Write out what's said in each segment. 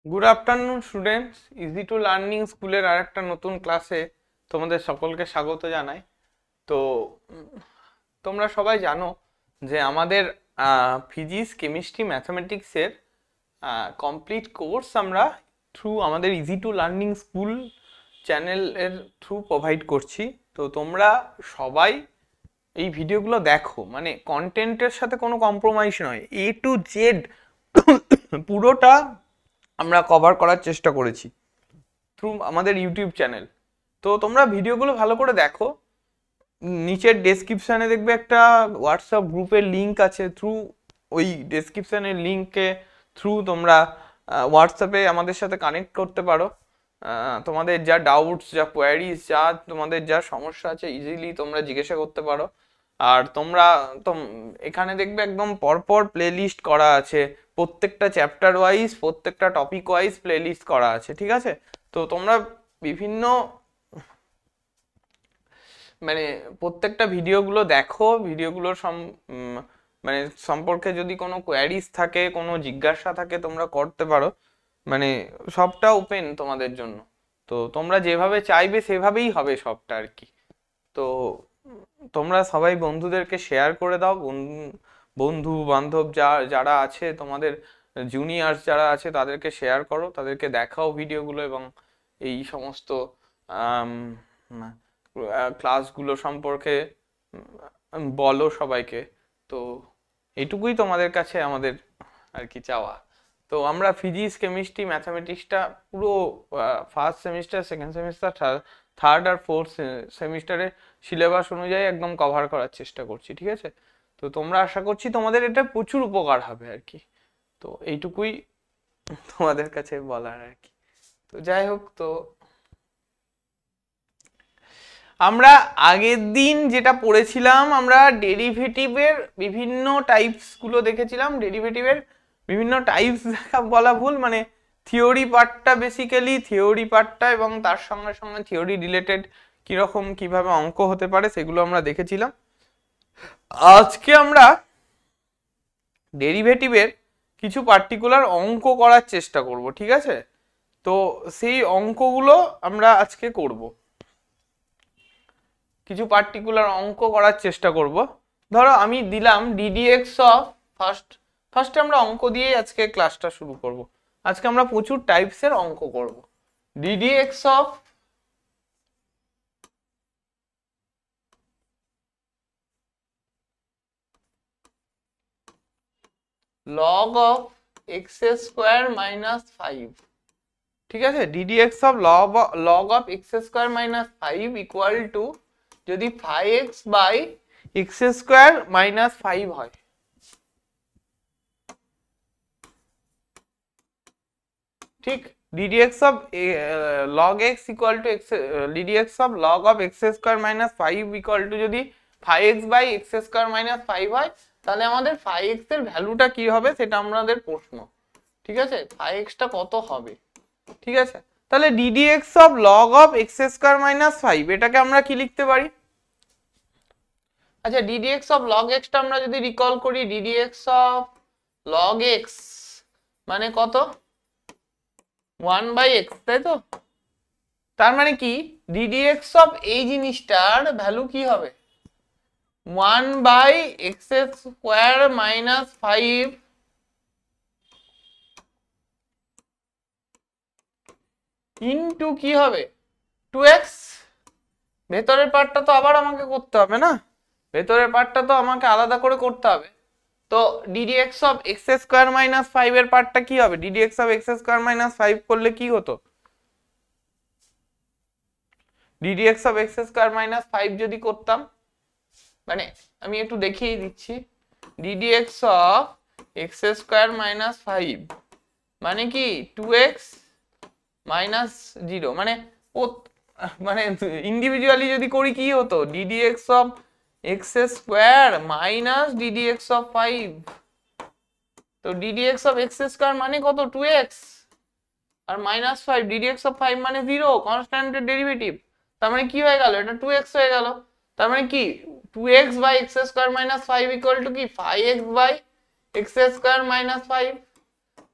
Good afternoon students, easy to learning স্কুলের আরেকটা নতুন ক্লাসে তোমাদের সকলকে স্বাগত জানাই। তো উম, তোমরা সবাই জানো যে আমাদের ফিজিক্স, কেমিস্ট্রি, ম্যাথামেটিক্সের কমপ্লিট কোর্স আমরা থ্রু আমাদের ইজি টু লার্নিং স্কুল চ্যানেলের থ্রু প্রোভাইড করছি। তো তোমরা সবাই এই ভিডিওগুলো দেখো, মানে কন্টেন্টের সাথে কোনো কম্প্রোমাইজ নয়, A to Z পুরোটা আমরা কভার করার চেষ্টা করেছি থ্রু আমাদের ইউটিউব চ্যানেল। তো তোমরা ভিডিওগুলো ভালো করে দেখো। নিচের ডেসক্রিপশানে দেখবে একটা হোয়াটসঅ্যাপ গ্রুপের লিঙ্ক আছে, থ্রু ওই ডেসক্রিপশানের লিঙ্কে থ্রু তোমরা হোয়াটসঅ্যাপে আমাদের সাথে কানেক্ট করতে পারো। তোমাদের যা ডাউটস, যা কোয়ারিজ, যা তোমাদের যা সমস্যা আছে ইজিলি তোমরা জিজ্ঞাসা করতে পারো। আর তোমরা তো এখানে দেখবে একদম পরপর প্লে লিস্ট করা আছে, প্রত্যেকটা চ্যাপ্টার ওয়াইজ, প্রত্যেকটা টপিক ওয়াইজ প্লে লিস্ট করা আছে, ঠিক আছে? তো তোমরা বিভিন্ন মানে প্রত্যেকটা ভিডিওগুলো দেখো, ভিডিওগুলোর মানে সম্পর্কে যদি কোনো কোয়ারিজ থাকে, কোনো জিজ্ঞাসা থাকে, তোমরা করতে পারো। মানে সবটা ওপেন তোমাদের জন্য। তো তোমরা যেভাবে চাইবে সেভাবেই হবে সবটা আর কি। তো তোমরা সবাই বন্ধুদেরকে শেয়ার করে দাও, বন্ধু বান্ধব যারা আছে তোমাদের, জুনিয়র্স যারা আছে তাদেরকে শেয়ার করো, তাদেরকে দেখাও ভিডিওগুলো এবং এই সমস্ত ক্লাসগুলো সম্পর্কে বলো সবাইকে। তো এইটুকুই তোমাদের কাছে আমাদের আর কি চাওয়া। তো আমরা ফিজিক্স, কেমিস্ট্রি, ম্যাথামেটিক্সটা পুরো first semester, second semester, third আর ফোর্থ সেমিস্টারের সিলেবাস অনুযায়ী একদম কভার করার চেষ্টা করছি, ঠিক আছে? তো তোমরা আশা করছি তোমাদের এটা প্রচুর উপকার হবে আর কি। তো এইটুকুই তোমাদের কাছে বলার আর কি। তো যাই হোক, তো আমরা আগের দিন যেটা পড়েছিলাম, আমরা ডেরিভেটিভের বিভিন্ন টাইপস গুলো দেখেছিলাম। ডেরিভেটিভের বিভিন্ন টাইপস দেখা বলা ভুল, মানে থিওরি পার্টটা, বেসিক্যালি থিওরি পার্টটা এবং তার সঙ্গে সঙ্গে থিওরি রিলেটেড কিরকম কিভাবে অঙ্ক হতে পারে সেগুলো আমরা দেখেছিলাম। আজকে আমরা ডেরিভেটিভের কিছু পার্টিকুলার অঙ্ক করার চেষ্টা করব, ঠিক আছে? তো সেই অঙ্কগুলো আমরা আজকে করব, কিছু পার্টিকুলার অঙ্ক করার চেষ্টা করব। ধরো আমি দিলাম ডিডিএক্স অফ, ফার্স্টে আমরা অঙ্ক দিয়ে আজকে ক্লাসটা শুরু করব। আজকে আমরা প্রচুর টাইপসের অঙ্ক করব। Ddx of log of x square minus 5, ঠিক আছে? Ddx of log of x square minus 5 equal to, যদি 5x by x square minus 5 হয়, ঠিক? ddx of log x equal to x, ddx of log of x square minus 5 equal to যদি 5x by x square minus 5 হয়, তাহলে আমাদের 5x এর ভ্যালুটা কি হবে সেটা আমাদের প্রশ্ন, ঠিক আছে? 5x টা কত হবে, ঠিক আছে? তাহলে ddx of log of x square minus 5, এটাকে আমরা কি লিখতে পারি? আচ্ছা, ddx of log x টা আমরা যদি রিকল করি, ddx of log x মানে কত? 1/x, তাই তো? তার মানে কি ddx অফ এই জিনিসটার ভ্যালু কি হবে? 1/x স্কোয়ার মাইনাস 5 ইন্টু কি হবে? 2x। ভেতরের পার্টটা তো আবার আমাকে করতে হবে না, ভেতরের পার্টটা তো আমাকে আলাদা করে করতে হবে। তো ddx of x square minus 5 এর পার্টটা কি হবে? ddx of x square minus 5 করলে কি হতো? ddx of x square minus 5 যদি করতাম, মানে আমি একটু দেখিয়ে দিচ্ছি, ddx of x square minus 5 মানে কি 2x মাইনাস 0, মানে মানে ইন্ডিভিজুয়ালি যদি করি কি হতো? ddx of x square minus ddx of 5। তো ddx অফ x স্কোয়ার মানে কত? 2x R minus 5, ddx of 5 মানে 0, কনস্ট্যান্টের ডেরিভেটিভ। তার মানে কি হয়ে গেল? এটা 2x হয়ে গেল। তার মানে কি 2x by x square minus 5 equal to কি 5x by x square minus 5।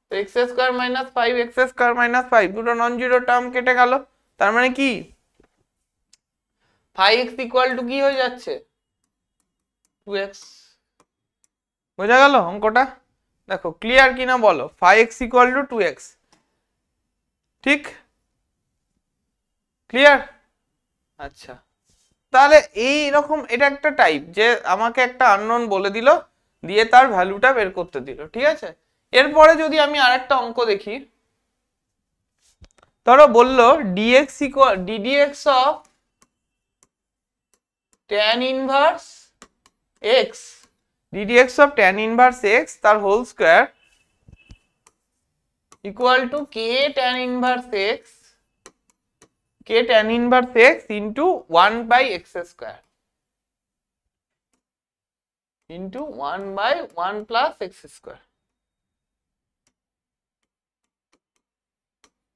তো x square minus five x square minus five দুটো নন জিরো টার্ম কেটে গেল, তার মানে কি ফাইভ এক্স ইকুয়াল টু কি হয়ে যাচ্ছে 2x। বোঝা গেল অঙ্কটা? দেখো ক্লিয়ার কিনা বলো, five x equal to 2x, ঠিক ক্লিয়ার? আচ্ছা, তাহলে এই রকম এটা একটা টাইপ যে আমাকে একটা আননোন বলে দিল, দিয়ে তার ভ্যালুটা বের করতে দিল, ঠিক আছে। এরপরে যদি আমি আরেকটা অঙ্ক দেখি, ধরো বললো dx equal ddx of tan inverse x, ddx of tan inverse x তার whole square equal to k tan inverse x, k tan inverse x into 1 by x square into 1 by 1 plus x square।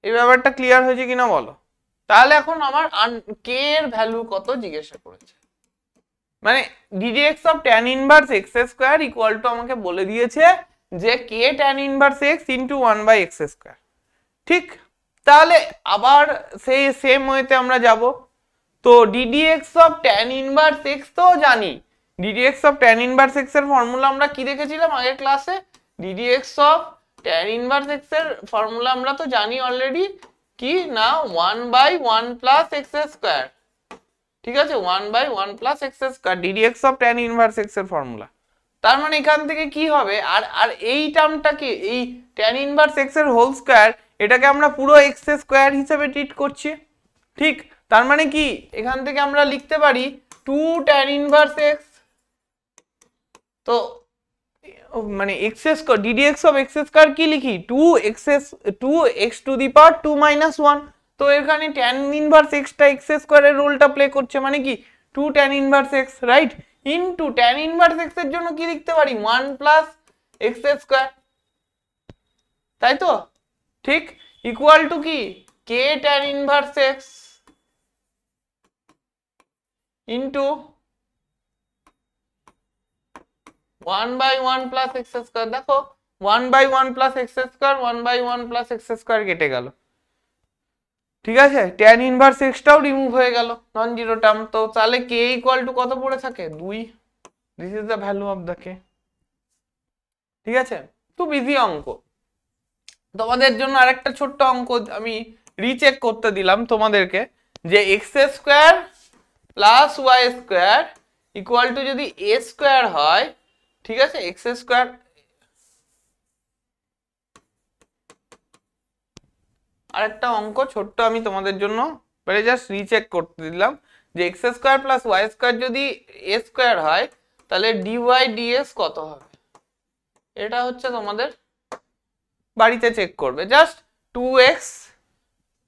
এই ব্যাপারটা clear হয়েছে কিনা বলো? তাহলে এখন আমার k এর ভ্যালু কত জিজ্ঞাসা করেছে, মানে ddx of tan inverse x square equal to আমাকে বলে দিয়েছে যে k tan inverse x into 1 by x square, ঠিক। তাহলে আবার সেই সেম ওয়েতে আমরা যাব, তো ddx of tan inverse x তো জানি, ddx of tan inverse x এর ফর্মুলা আমরা কি দেখেছিলাম আগের ক্লাসে, ddx of tan inverse x এর ফর্মুলা আমরা তো জানি অলরেডি, কি না 1 by 1 plus x square, ঠিক আছে, 1 by 1 plus x square ddx of tan inverse x এর ফর্মুলা। তার মানে এখান থেকে কি হবে, আর আর এই টার্মটাকে এই tan inverse x এর হোল স্কয়ার এটাকে আমরা পুরো x স্কয়ার হিসেবে ট্রিট করছি, ঠিক। তার মানে কি এখান থেকে আমরা লিখতে পারি 2 tan inverse x, তো মানে x square ddx of x square কি লিখি 2x to the power 2 minus 1, তো এখানে tan inverse x টা x স্কয়ারের রোলটা প্লে করছে, মানে কি 2 tan inverse x, right, into tan inverse x এর জন্য কি লিখতে পারি 1 প্লাস x স্কয়ার, তাই তো, ঠিক, ইকুয়াল টু কি k tan inverse x into 1 by 1 plus x square. দেখো 1 by 1 plus x square 1 by 1 plus x square কেটে গেল, ঠিক আছে, tan inverse x টাও রিমুভ হয়ে গেল, নন জিরো টার্ম, তো তাহলে k ইকুয়াল টু কত পড়ে থাকে 2, this is the value of the k, ঠিক আছে। খুব ইজি অঙ্ক, তোমাদের জন্য আরেকটা ছোট্ট অঙ্ক আমি রিচেক করতে দিলাম তোমাদেরকে, যে x square plus y square equal to যদি a স্কয়ার হয়, ঠিক আছে, x স্কয়ার আরেকটা অঙ্ক ছোট্ট আমি তোমাদের জন্য জাস্ট রিচেক করতে দিলাম, যে x square plus y square যদি a স্কয়ার হয় তাহলে dy dx কত হবে, এটা হচ্ছে তোমাদের বাড়িতে চেক করবে, just 2x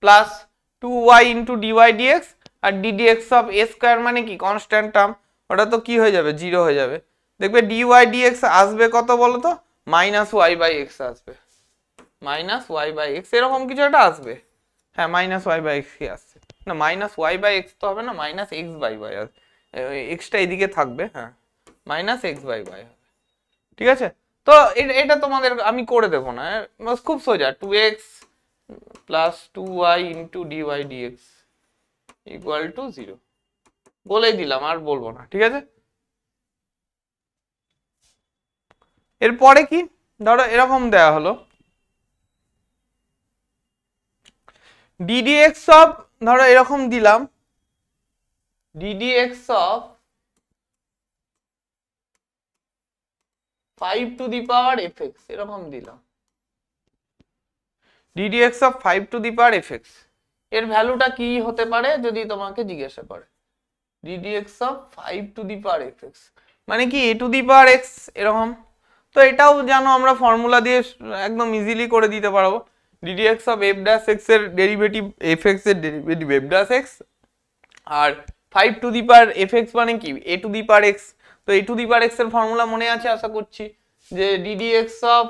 plus 2y into dy dx আর ddx অফ a স্কয়ার মানে কি কনস্ট্যান্ট টার্ম, ওটা তো কি হয়ে যাবে জিরো হয়ে যাবে, দেখবে dy dx আসবে কত বলো তো মাইনাস y বাই x আসবে, মাইনাস y বাই x এরকম কিছু একটা আসবে, হ্যাঁ মাইনাস y বাই x কি আসছে, না মাইনাস y বাই x তো হবে না, মাইনাস x বাই y আসবে, এক্সটা এদিকে থাকবে, হ্যাঁ মাইনাস x বাই y হবে, ঠিক আছে। তো এটা তোমাদের আমি করে দেবো না, খুব সোজা, 2x plus 2y into dy dx equal two 0 বলেই দিলাম, আর বলবো না, ঠিক আছে। এরপরে কি ধরো এরকম দেয়া হলো ddx অফ, ধরো এরকম দিলাম ddx of 5 to the power fx, এরকম দিলাম ddx of 5 to the power fx, এর ভ্যালুটা কি হতে পারে যদি তোমাকে জিজ্ঞাসা করে, ddx of 5 to the power fx মানে কি a to the power x এরকম, তো এটাও জানো আমরা ফর্মুলা দিয়ে একদম ইজিলি করে দিতে পারবো, ddx of f dash x এর ডেরিভেটিভ fx এর ডেরিভেটিভ f dash x, আর 5 to the power fx মানে কি a to the power x, তো a to the power x এর ফর্মুলা মনে আছে আশা করছি, যে ddx of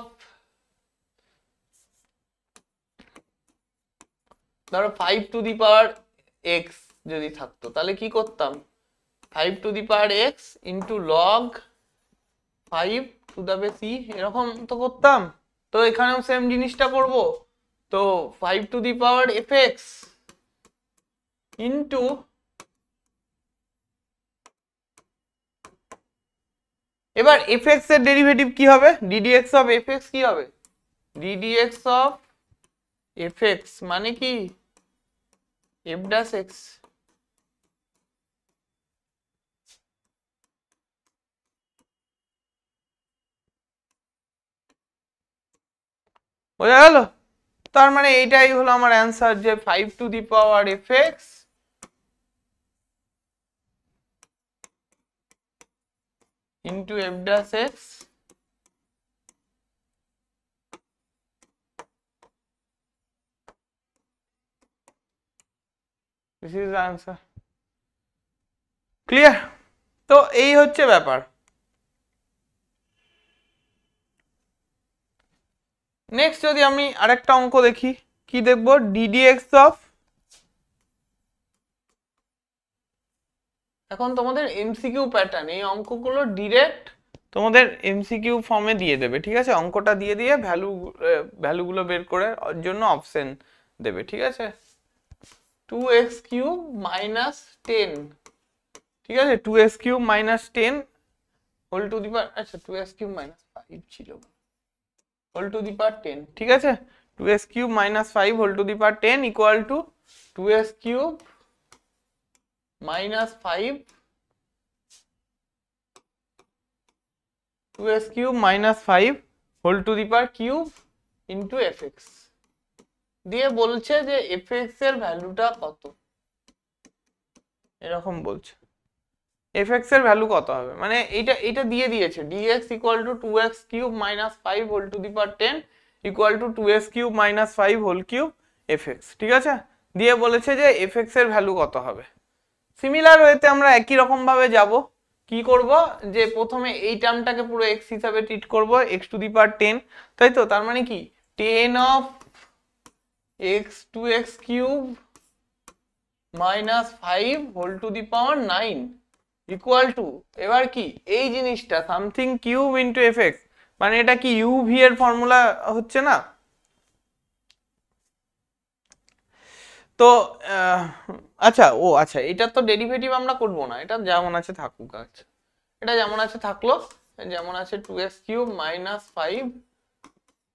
ধরো 5 to the power x যদি থাকতো তাহলে কি করতাম 5 to the power x into log 5 to the base e এরকম তো করতাম, তো এখানেও সেম জিনিসটা করব। তো 5 two the power fx into এবার fx এর ডেরিভেটিভ কি হবে? ddx অফ fx কি হবে? ddx অফ fx মানে কি f dash x। বোঝা গেল? তার মানে এইটাই হলো আমার অ্যান্সার, যে 5 two the power fx into f dash x this is the answer. Clear? তো এই হচ্ছে ব্যাপার। নেক্সট যদি আমি আরেকটা অঙ্ক দেখি, কি দেখব? ddx অফ, এখন তোমাদের এমসিকিউ প্যাটার্ন, এই অঙ্কগুলো ডিরেক্ট তোমাদের এমসিকিউ ফর্মে দিয়ে দেবে, ঠিক আছে? অঙ্কটা দিয়ে দিয়ে ভ্যালুগুলো বের করে জন্য অপশন দেবে, ঠিক আছে? 2x কিউব মাইনাস 10, ঠিক আছে? 2x cube minus 10 whole to the power, আচ্ছা 2x কিউব মাইনাস 5 ছিল, হোল টু দি পাওয়ার 10, ঠিক আছে? 2x cube minus 5 whole to the power 10 equal to 2x cube minus 5 2x cube minus 5 whole to the power cube into fx দিয়ে বলছে যে fx এর ভ্যালুটা কত, এরকম বলছে। fx এর ভ্যালু কত হবে, মানে এটা দিয়ে দিয়েছে dx equal to 2x cube minus 5 whole to the power 10 equal to 2x cube minus 5 whole cube fx, ঠিক আছে? দিয়ে বলেছে যে fx এর ভ্যালু কত হবে। সিমিলার ওয়েতে আমরা একই রকম ভাবে যাব। কি করব, যে প্রথমে এই টার্মটাকে পুরো x হিসাবে ট্রিট করব, x টু দি পাওয়ার 10, তাই তো? তার মানে কি 10 of x to x cube minus 5 whole to the power 9 equal to, এবার কি এই জিনিসটা সামথিং কিউব ইন্টু fx, মানে এটা কি uv এর ফর্মুলা হচ্ছে না? তো আচ্ছা, আচ্ছা, এটা তো ডেরিভেটিভ আমরা করব না, এটা যেমন আছে থাকুক। আচ্ছা, এটা যেমন আছে থাকলো, যেমন আছে 2x cube minus 5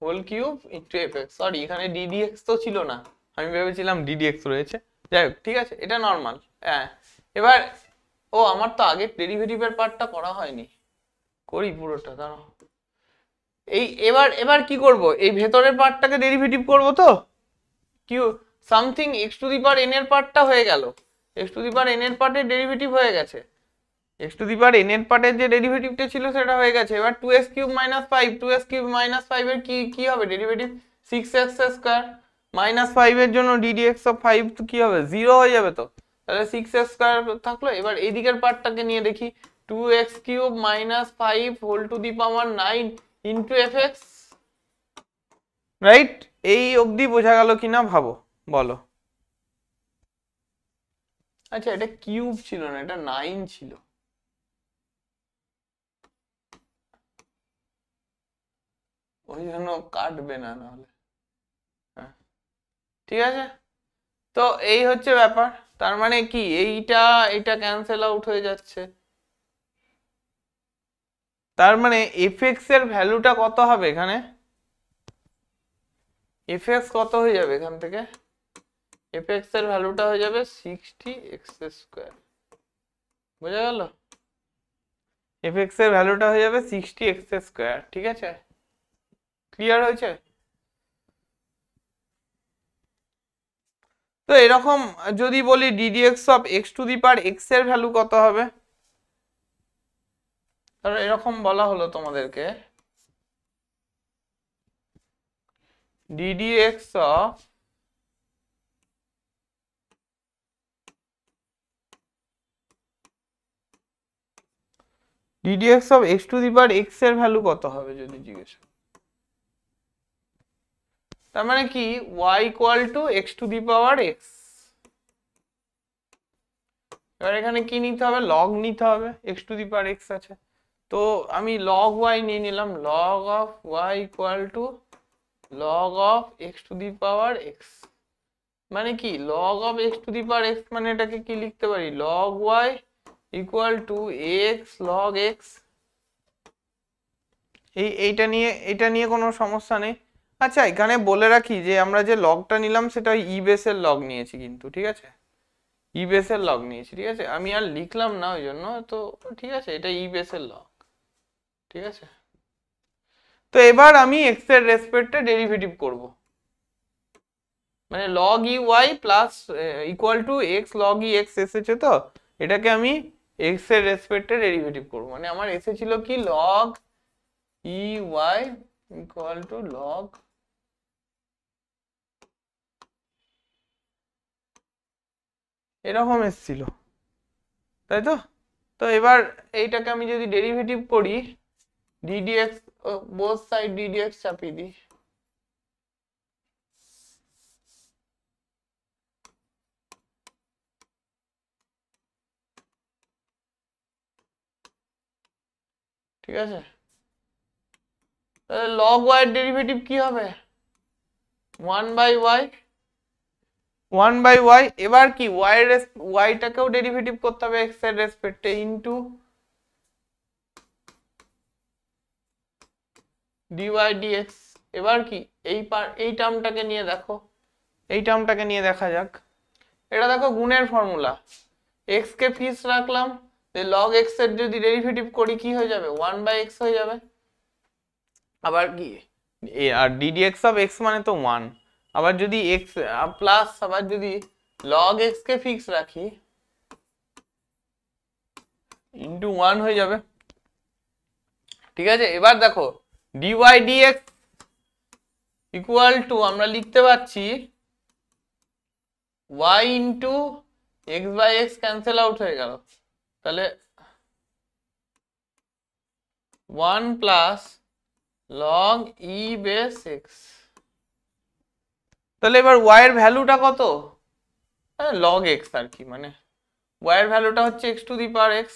whole cube into fx। Sorry, এখানে ddx তো ছিল না, আমি ভেবেছিলাম ddx রয়েছে। যাই হোক, ঠিক আছে, এটা নর্মাল। হ্যাঁ, এবার আমার তো আগে ডেরিভেটিভের পার্টটা করা হয়নি, করি পুরোটা। দাঁড়াও, এবার কি করব, এই ভেতরের পার্টটাকে ডেরিভেটিভ করব। তো q something x to the power n এর পার্টটা হয়ে গেল, x to the power n এর পার্টের ডেরিভেটিভ হয়ে গেছে, x to the power n এর পার্টের যে ডেরিভেটিভটা ছিল সেটা হয়ে গেছে। এবার 2x cube minus 5 2x cube minus 5 এর কি হবে ডেরিভেটিভ? 6x স্কয়ার মাইনাস 5 এর জন্য ddx অফ 5 তো কি হবে, 0 হয়ে যাবে। তো তাহলে 6x স্কয়ার থাকলো। এবার এই দিকের পার্টটাকে নিয়ে দেখি, 2x cube minus 5 whole to the power 9 into fx, right? এই অবধি বোঝা গেল কিনা ভাবো, বলো। আচ্ছা, এটা কিউব ছিল না, এটা 9 ছিল। ওই জন্য কাটবে না, নাহলে। হ্যাঁ, ঠিক আছে। তো এই হচ্ছে ব্যাপার। তার মানে কি এইটা ক্যান্সেল আউট হয়ে যাচ্ছে। তার মানে fx এর ভ্যালুটা কত হবে এখানে? fx কত হয়ে যাবে এখান থেকে? fx এর ভ্যালুটা হয়ে যাবে 60x স্কয়ার। বোঝা গেল? fx এর ভ্যালুটা হয়ে যাবে 60x স্কয়ার, ঠিক আছে? ক্লিয়ার হয়েছে? তো এরকম যদি বলি ddx of x to the power x এর ভ্যালু কত হবে, তাহলে এরকম বলা হলো তোমাদেরকে, ddx of x to the power x এর ভ্যালু কত হবে যদি জিজ্ঞেস। তার মানে কি y equal to x to the power x। এবার এখানে কি নিতে হবে, লগ নিতে হবে, x to the power x আছে। তো আমি লগ y নিয়ে নিলাম, log of y equal to log of x to the power x মানে কি, log of x to the power x মানে এটাকে কি লিখতে পারি, log y equal to x log x. এইটা নিয়ে কোনো সমস্যা নেই। আচ্ছা এখানে বলে রাখি যে আমরা যে লগটা নিলাম সেটা ই বেসের লগ নিয়েছি কিন্তু, ঠিক আছে, ই বেসের লগ নিয়েছি, ঠিক আছে, আমি আর লিখলাম না ওই জন্য, তো ঠিক আছে, এটা ই বেসের লগ, ঠিক আছে। তো এবার আমি এক্স এর রেসপেক্টে ডেরিভেটিভ করব, মানে log e y plus equal to x log e x এসেছে, তো এটাকে আমি এক্স এর রেসপেক্টে ডেরিভেটিভ করব, মানে আমার এসেছিল কি log e y equal to log এরকম এসেছিল, তাই তো। তো এবার এইটাকে আমি যদি ডেরিভেটিভ করি ddx বোথ সাইড ddx চাপিয়ে দিই, ঠিক আছে, তাহলে log y এর ডেরিভেটিভ কি হবে 1/y 1/y। এবার কি y এর y টাকেও ডেরিভেটিভ করতে হবে x এর রেসপেক্টে ইনটু dy dx। এবার কি এই টার্মটাকে নিয়ে দেখো, এই টার্মটাকে নিয়ে দেখা যাক। এটা দেখো গুণের ফর্মুলা, x কে ফিক্স রাখলাম, log x এর যদি ডেরিভেটিভ করি কি হয়ে যাবে 1/x হয়ে যাবে। আবার কি আর ddx অফ x মানে তো 1, আবার যদি x প্লাস আবার যদি log x কে ফিক্স রাখি ইনটু 1 হয়ে যাবে, ঠিক আছে। এবার দেখো dy dx ইকুয়াল টু আমরা লিখতে পাচ্ছি y into x by x cancel out হয়ে গেল, তাহলে 1 plus log e base x। তাহলে এবার y এর ভ্যালুটা কত, log x আর কি, মানে y এর ভ্যালুটা হচ্ছে x to the power x।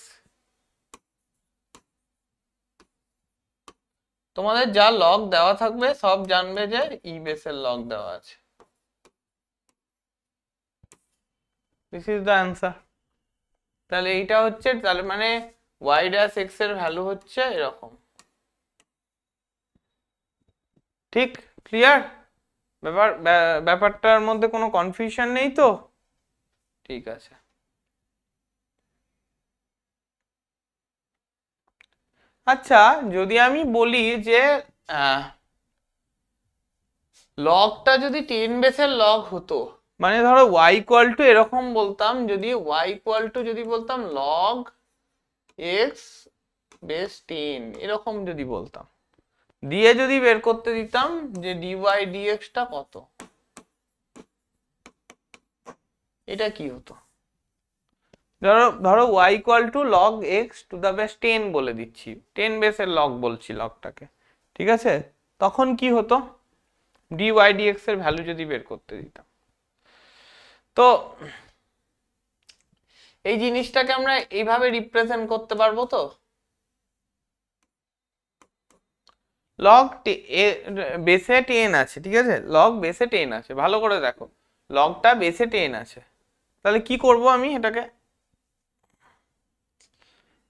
তোমাদের যা লগ দেওয়া থাকবে সব জানবে যে ই বেসের লগ দেওয়া আছে, দিস ইজ দ্য অ্যান্সার। তাহলে এইটা হচ্ছে, তাহলে মানে y ড্যাশ x এর ভ্যালু হচ্ছে এরকম, ঠিক ক্লিয়ার? ব্যাপারটার মধ্যে কোনো কনফিউশন নেই তো? ঠিক আছে। আচ্ছা যদি আমি বলি যে লগটা যদি 10 বেসের লগ হতো, মানে ধরো y ইকুয়াল টু এরকম বলতাম, যদি y ইকুয়াল টু যদি বলতাম log x বেস 10 এরকম যদি বলতাম, দিয়ে যদি বের করতে দিতাম যে dy dx টা কত, এটা কি হতো? ধরো y equal to log x to the base 10 বলে দিচ্ছি, 10 বেসের লগ বলছি লগটাকে, ঠিক আছে, তখন কি হতো dy dx এর ভ্যালু যদি বের করতে দিতাম। তো এই জিনিসটাকে আমরা এইভাবে রিপ্রেজেন্ট করতে পারবো, তো লগ বেসে 10 আছে, ঠিক আছে, লগ বেসে 10 আছে, ভালো করে দেখো লগটা বেসে 10 আছে, তাহলে কি করব আমি এটাকে,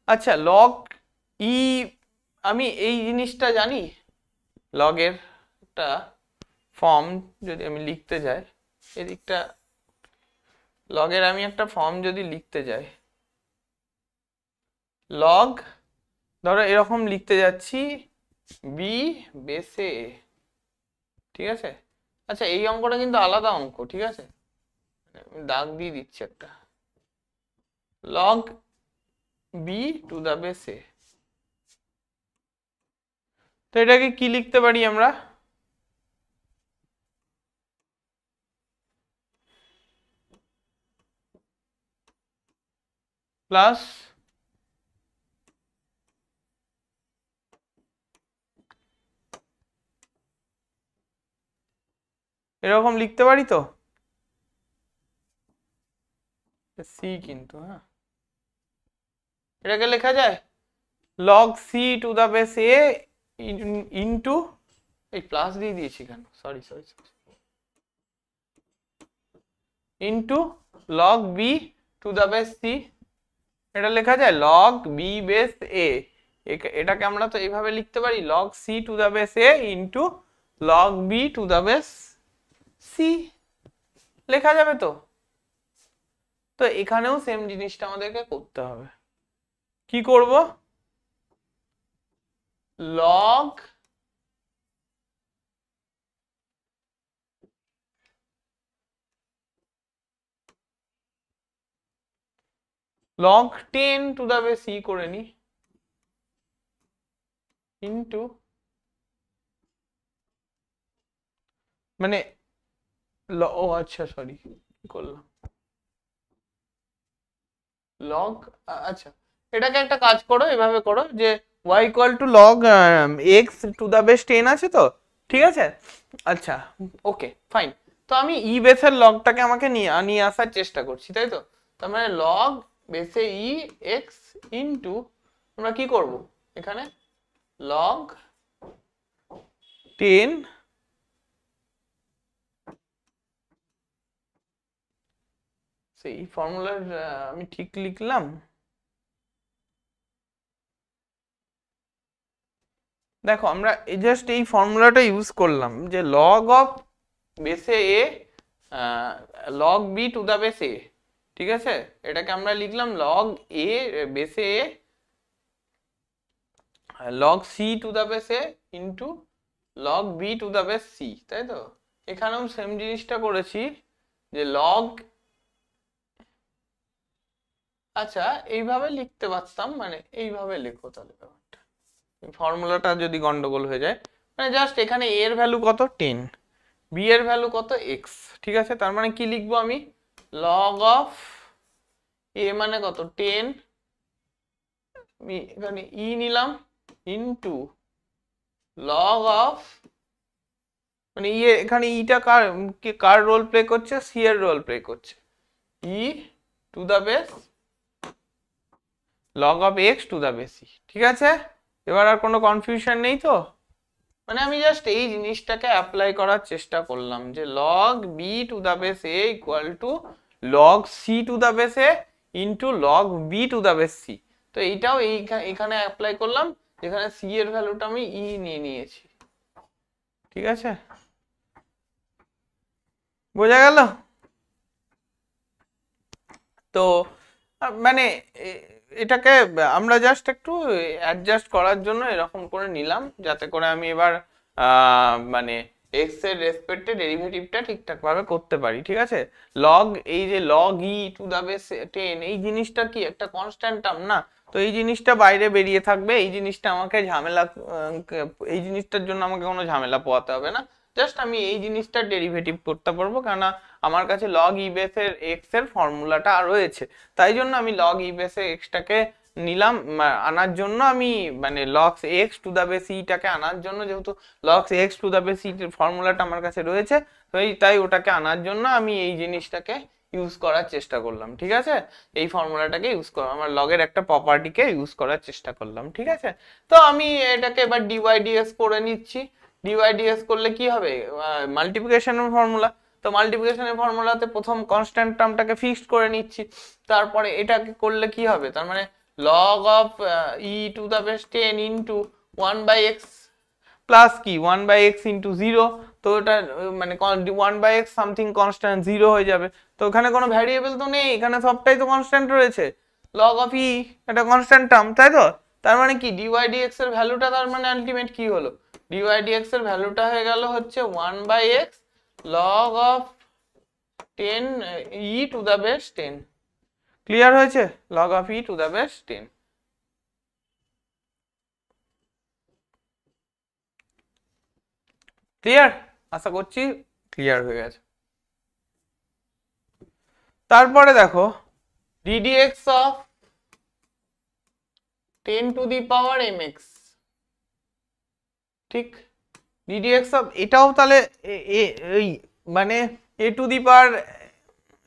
আচ্ছা লগ ই, আমি এই জিনিসটা জানি, লগের একটা ফর্ম যদি আমি লিখতে যাই, এদিকটা লগের আমি একটা ফর্ম যদি লিখতে যাই, লগ ধরো এরকম লিখতে যাচ্ছি বি বেসে, ঠিক আছে। আচ্ছা এই অঙ্কটা কিন্তু আলাদা অঙ্ক, ঠিক আছে, আমি দাগ দিয়ে দিচ্ছি একটা, লগ বি টু দা বেসে, তো এটাকে কি লিখতে পারি আমরা, প্লাস এরকম লিখতে পারি তো, সি কিন্তু, হ্যাঁ এটাকে লেখা যায় log c to the base a into এই প্লাস দিয়ে দিয়েছি কেন, sorry sorry, into log b to the base c, এটা লেখা যায় লগ বি বেস এ, এটাকে আমরা তো এইভাবে লিখতে পারি log c to the base a into log b to the base c, লেখা যাবে তো। তো এখানেও সেম জিনিসটা আমাদেরকে করতে হবে, কি করব, log log 10 to the base c করে নি ইন্টু, মানে ও আচ্ছা সরি কি করলাম, লগ, আচ্ছা এটাকে একটা কাজ করো, এভাবে করো যে y equal to log x two the base 10 আছে তো, ঠিক আছে, আচ্ছা ওকে ফাইন। তো আমি ই বেসের লগটাকে আমাকে নিয়ে আসার চেষ্টা করছি, তাই তো, তার মানে লগ বেসে ই এক্স ইন্টু, আমরা কি করব এখানে লগ 10 সেই ফর্মুলার আমি ঠিক লিখলাম, দেখো আমরা জাস্ট এই ফর্মুলাটা ইউজ করলাম যে লগ অফ বেসে a log b to the base a, ঠিক আছে, এটাকে আমরা লিখলাম লগ এ বেসে a log c to the base a into log b to the base c, তাই তো, এখানেও সেম জিনিসটা করেছি যে লগ, আচ্ছা এইভাবে লিখতে পারতাম, মানে এইভাবে লেখো তাহলে ব্যাপারটা, ফর্মুলাটা যদি গন্ডগোল হয়ে যায়, মানে জাস্ট এখানে এ এর ভ্যালু কত 10, বি এর ভ্যালু কত এক্স, ঠিক আছে, তার মানে কি লিখবো আমি লগ অফ এ মানে কত 10, এখানে ই নিলাম ইন্টু লগ অফ, মানে এখানে ইটা কার রোল প্লে করছে, সি এর রোল প্লে করছে, e to the base log of x to the base c, ঠিক আছে, এবার আর কোনো কনফিউশন নেই তো, মানে আমি জাস্ট এই জিনিসটাকে অ্যাপ্লাই করার চেষ্টা করলাম যে log b to the base a equal to log c to the base a into log b to the base c, তো এইটাও এখানে অ্যাপ্লাই করলাম, যেখানে সি এর ভ্যালুটা আমি ই নিয়ে নিয়েছি, ঠিক আছে, বোঝা গেল? তো মানে এটাকে আমরা জাস্ট একটু অ্যাডজাস্ট করার জন্য এরকম করে নিলাম, যাতে করে আমি এবার মানে এক্স এর রেসপেক্টে ডেরিভেটিভটা ঠিকঠাক ভাবে করতে পারি, ঠিক আছে, লগ এই যে log E to the base 10 এই জিনিসটা কি একটা কনস্ট্যান্ট টার্ম না, তো এই জিনিসটা বাইরে বেরিয়ে থাকবে, এই জিনিসটা আমাকে ঝামেলা, এই জিনিসটার জন্য আমাকে কোনো ঝামেলা পোহাতে হবে না, জাস্ট আমি এই জিনিসটার ডেরিভেটিভ করতে পারবো, কেননা আমার কাছে লগ ই বেসের এক্স এর ফর্মুলাটা রয়েছে, তাই জন্য আমি লগ ই বেসের এক্সটাকে নিলাম, আনার জন্য আমি মানে log x to the base ইটাকে আনার জন্য, যেহেতু log x to the base e ফর্মুলাটা আমার কাছে রয়েছে, তো তাই ওটাকে আনার জন্য আমি এই জিনিসটাকে ইউজ করার চেষ্টা করলাম, ঠিক আছে, এই ফর্মুলাটাকে ইউজ করা আমার লগের একটা প্রপার্টিকে ইউজ করার চেষ্টা করলাম, ঠিক আছে, তো আমি এটাকে এবার ডিওয়াই ডিএস করে নিচ্ছি, ডিওয়াই ডিএস করলে কি হবে, মাল্টিপ্লিকেশনের ফর্মুলা, তো মাল্টিপ্লিকেশনের ফর্মুলাতে প্রথম কনস্ট্যান্ট টার্মটাকে ফিক্সড করে নিচ্ছি, তারপরে এটাকে করলে কি হবে, তার মানে log of E to the base 10 into 1/x plus কি 1/x ইন্টু 0, তো এটা মানে 1/x সামথিং কনস্ট্যান্ট 0 হয়ে যাবে, তো ওখানে কোনো ভ্যারিয়েবল তো নেই, এখানে সবটাই তো কনস্ট্যান্ট রয়েছে, লগ অফ ই এটা কনস্ট্যান্ট টার্ম, তাই তো, তার মানে কি ডিওয়াই ডিএক্স এর ভ্যালুটা তার মানে আলটিমেট কি হলো, ডিওয়াই ডিএক্স এর ভ্যালুটা হয়ে গেল হচ্ছে 1/x log of 10 e to the base 10, clear হয়েছে, log of e to the base 10, clear, আশা করছি ক্লিয়ার হয়ে গেছে। তারপরে দেখো ddx of 10 to the power mx, ঠিক, ddx of এটাও তাহলে এই মানে a to the power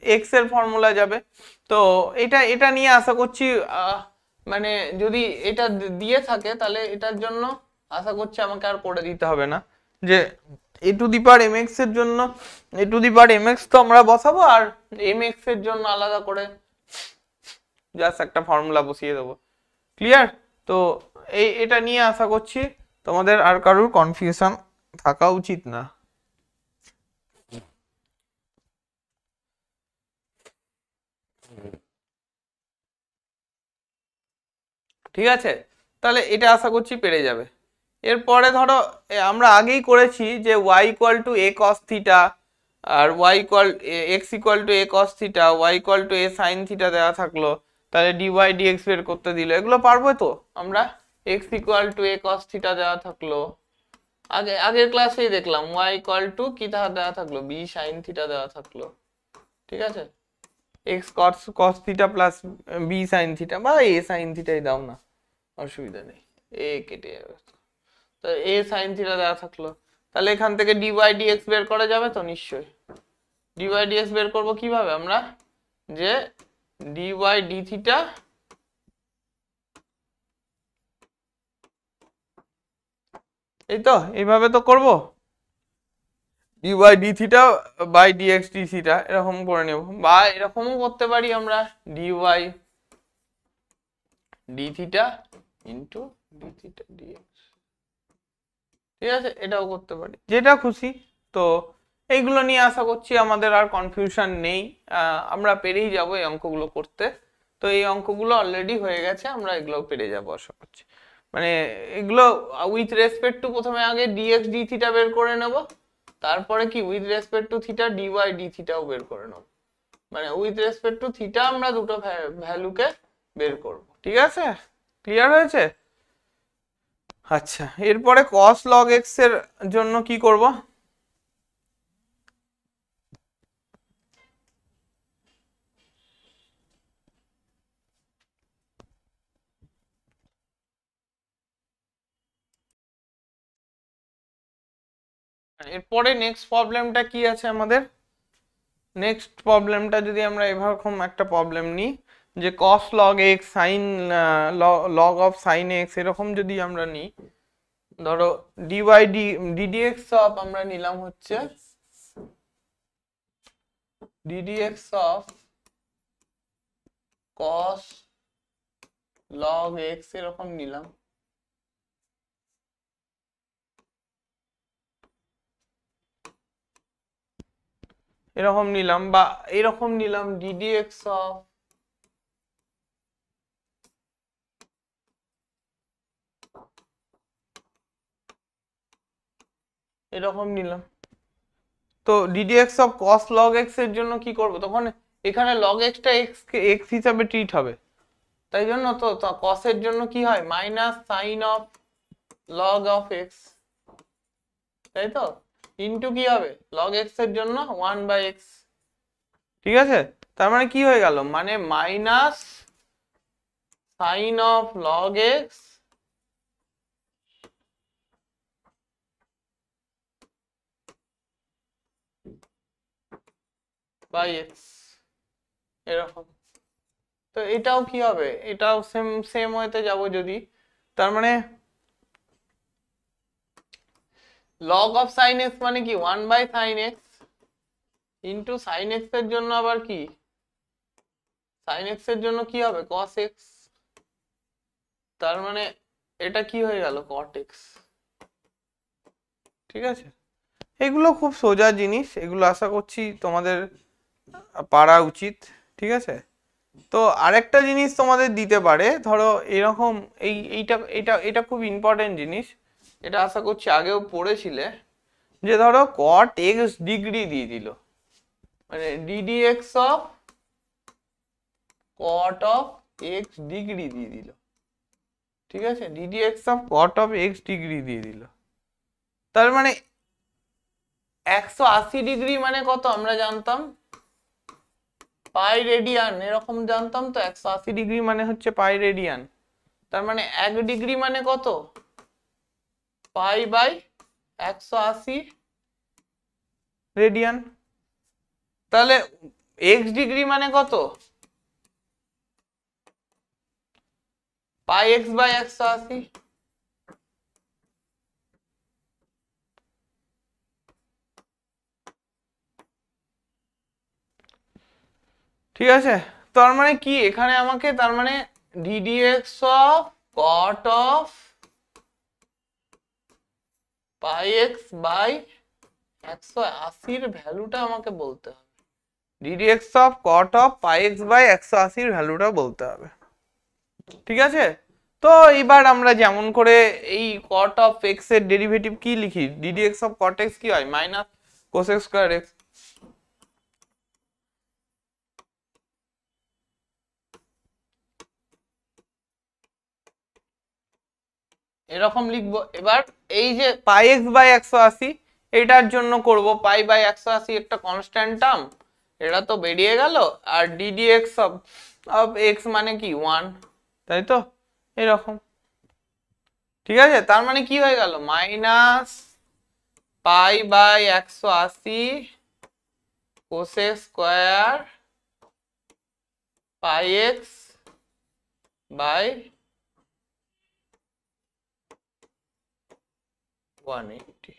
x এর ফর্মুলা যাবে, তো এটা নিয়ে আশা করছি মানে যদি এটা দিয়ে থাকে তাহলে এটার জন্য আশা করছি আমাকে আর করে দিতে হবে না, যে এ টু দি পাওয়ার mx এর জন্য এ টু দি পাওয়ার mx তো আমরা বসাবো, আর mx এর জন্য আলাদা করে জাস্ট একটা ফর্মুলা বসিয়ে দেবো। ক্লিয়ার? তো এটা নিয়ে আশা করছি তোমাদের আর কারোর কনফিউশন থাকা উচিত না। ঠিক আছে, তাহলে এটা আশা করছি পেরে যাবে। এরপরে ধরো আমরা আগেই করেছি যে y equal to a cos theta আর y equal x equal to a cos theta, y equal to a sin theta দেওয়া থাকলো, তাহলে dy dx বের করতে দিল, এগুলো পারবো তো আমরা। x equal to a cos theta দেওয়া থাকলো, আগের ক্লাসেই দেখলাম y ইকুয়াল টু কি দেওয়া থাকলো, b sin থিটা দেওয়া থাকলো। ঠিক আছে, x cos theta plus b sin theta বা a sin থিটাই দাও না, অসুবিধা নেই, a কেটে যাবে। তো a sin থিটা দেওয়া থাকলো, তাহলে এখান থেকে dy dx বের করা যাবে তো নিশ্চয়ই। dy dx বের করব কিভাবে আমরা, যে dy d থিটা এই তো এইভাবে তো করব, dy d theta by dx d theta এরকম করে নেব, বা এরকমও করতে পারি আমরা dy d theta into d theta dx। ঠিক আছে, এটাও করতে পারি, যেটা খুশি। তো এইগুলো নিয়ে আশা করছি আমাদের আর কনফিউশন নেই, আমরা পেরেই যাব এই অঙ্কগুলো করতে। তো এই অঙ্কগুলো অলরেডি হয়ে গেছে, আমরা এগুলো পেরে যাবো আশা করছি। মানে এগুলো উইথ রেসপেক্ট টু প্রথমে আগে dx d থিটা বের করে নেব, তারপরে কি with respect two theta dy d থিটাও বের করে নেব। মানে উইথ রেসপেক্ট টু থিটা আমরা দুটো ভ্যালুকে বের করব। ঠিক আছে, ক্লিয়ার হয়েছে? আচ্ছা, এরপরে cos log x এর জন্য কি করব? এরপরে নেক্সট প্রবলেমটা কি আছে আমাদের? নেক্সট প্রবলেমটা যদি আমরা এরকম একটা প্রবলেম নিই যে cos log x sin log of sin x এরকম যদি আমরা নিই, ধরো dy ddx অফ আমরা নিলাম হচ্ছে ddx of cos log x এরকম নিলাম, এরকম নিলাম, বা এরকম নিলাম ddx অফ এরকম নিলাম। তো ddx of cos log x এর জন্য কি করব, তখন এখানে log x টা x হিসাবে ট্রিট হবে, তাই জন্য তো cos এর জন্য কি হয় minus sine of log of x, তাই তো, ইনটু কি হবে log x এর জন্য 1/x। ঠিক আছে, তার মানে কি হয়ে গেল, মানে minus sine of log x by x এরকম। তো এটাও কি হবে, এটাও সেম সেম ওয়েতে যাব যদি, তার মানে log অফ sin x মানে কি 1/sin x into sin x এর জন্য আবার কি, sin x এর জন্য কি হবে cos x, তার মানে এটা কি হয়ে গেল cot x। ঠিক আছে, এগুলো খুব সোজা জিনিস, এগুলো আশা করছি তোমাদের পারা উচিত। ঠিক আছে, তো আরেকটা জিনিস তোমাদের দিতে পারে, ধরো এরকম এইটা এটা এটা খুব ইম্পর্টেন্ট জিনিস, এটা আশা করছি আগেও পড়েছিলে, যে ধরো cot x ডিগ্রি দিয়ে দিল, মানে ddx of cot of x degree দিয়ে দিল। ঠিক আছে, ddx of cot of x degree দিয়ে দিল, তার মানে 180 ডিগ্রি মানে কত আমরা জানতাম, পাই রেডিয়ান এরকম জানতাম তো, 180 ডিগ্রি মানে হচ্ছে পাই রেডিয়ান, তার মানে 1 ডিগ্রি মানে কত, পাই বাই 180 রেডিয়ান। তাহলে x ডিগ্রি মানে কত, পাই x বাই 180। ঠিক আছে, তার মানে কি এখানে আমাকে তার মানে ddx of cot of pi x by 180 এর ভ্যালুটা আমাকে বলতে হবে। ddx of cot of pi x by 180 এর ভ্যালুটা বলতে হবে। ঠিক আছে, তো এবার আমরা যেমন করে এই cot অফ x এর ডেরিভেটিভ কি লিখি, ddx অফ cot x কি হয় minus cos x square x। এরকম লিখবো। এবার এই যে পাই এক্স বাই 180 এটার জন্য করব পাই বাই 180 একটা কনস্ট্যান্ট টার্ম, এটা তো বেরিয়ে গেল, আর ddx অফ x মানে কি 1, তাই তো এরকম। ঠিক আছে, তার মানে কি হয়ে গেল minus pi by 180 cos x square pi x by 180।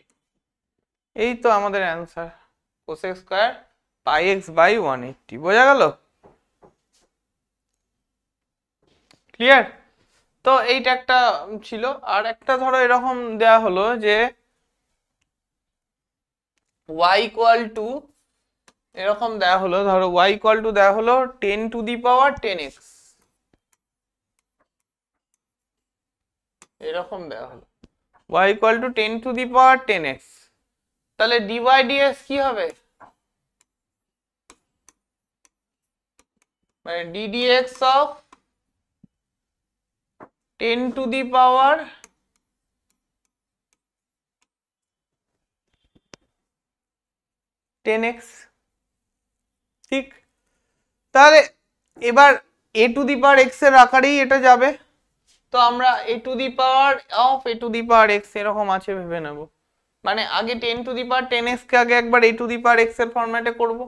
এই তো আমাদের answer cos x square pi x by 180। বোঝা গেল? ক্লিয়ার? তো এইটা একটা ছিল। আর একটা ধরো এরকম দেয়া হলো যে y ইকুয়াল টু, এরকম দেয়া হলো, ধরো y ইকুয়াল টু দেয়া হলো 10 টু দি পাওয়ার 10x, এরকম দেয়া হলো y equal two 10 two the power 10x, তাহলে dy dx কি হবে, মানে ddx of 10 two the power 10x। ঠিক, তাহলে এবার a two the power x এর আকারেই এটা যাবে, তো আমরা a two the power of a two the power x এরকম আছে ভেবে নেব। মানে আগে 10 টু দি পাওয়ার 10x কে আগে একবার a two the power x এর ফরম্যাটে করব,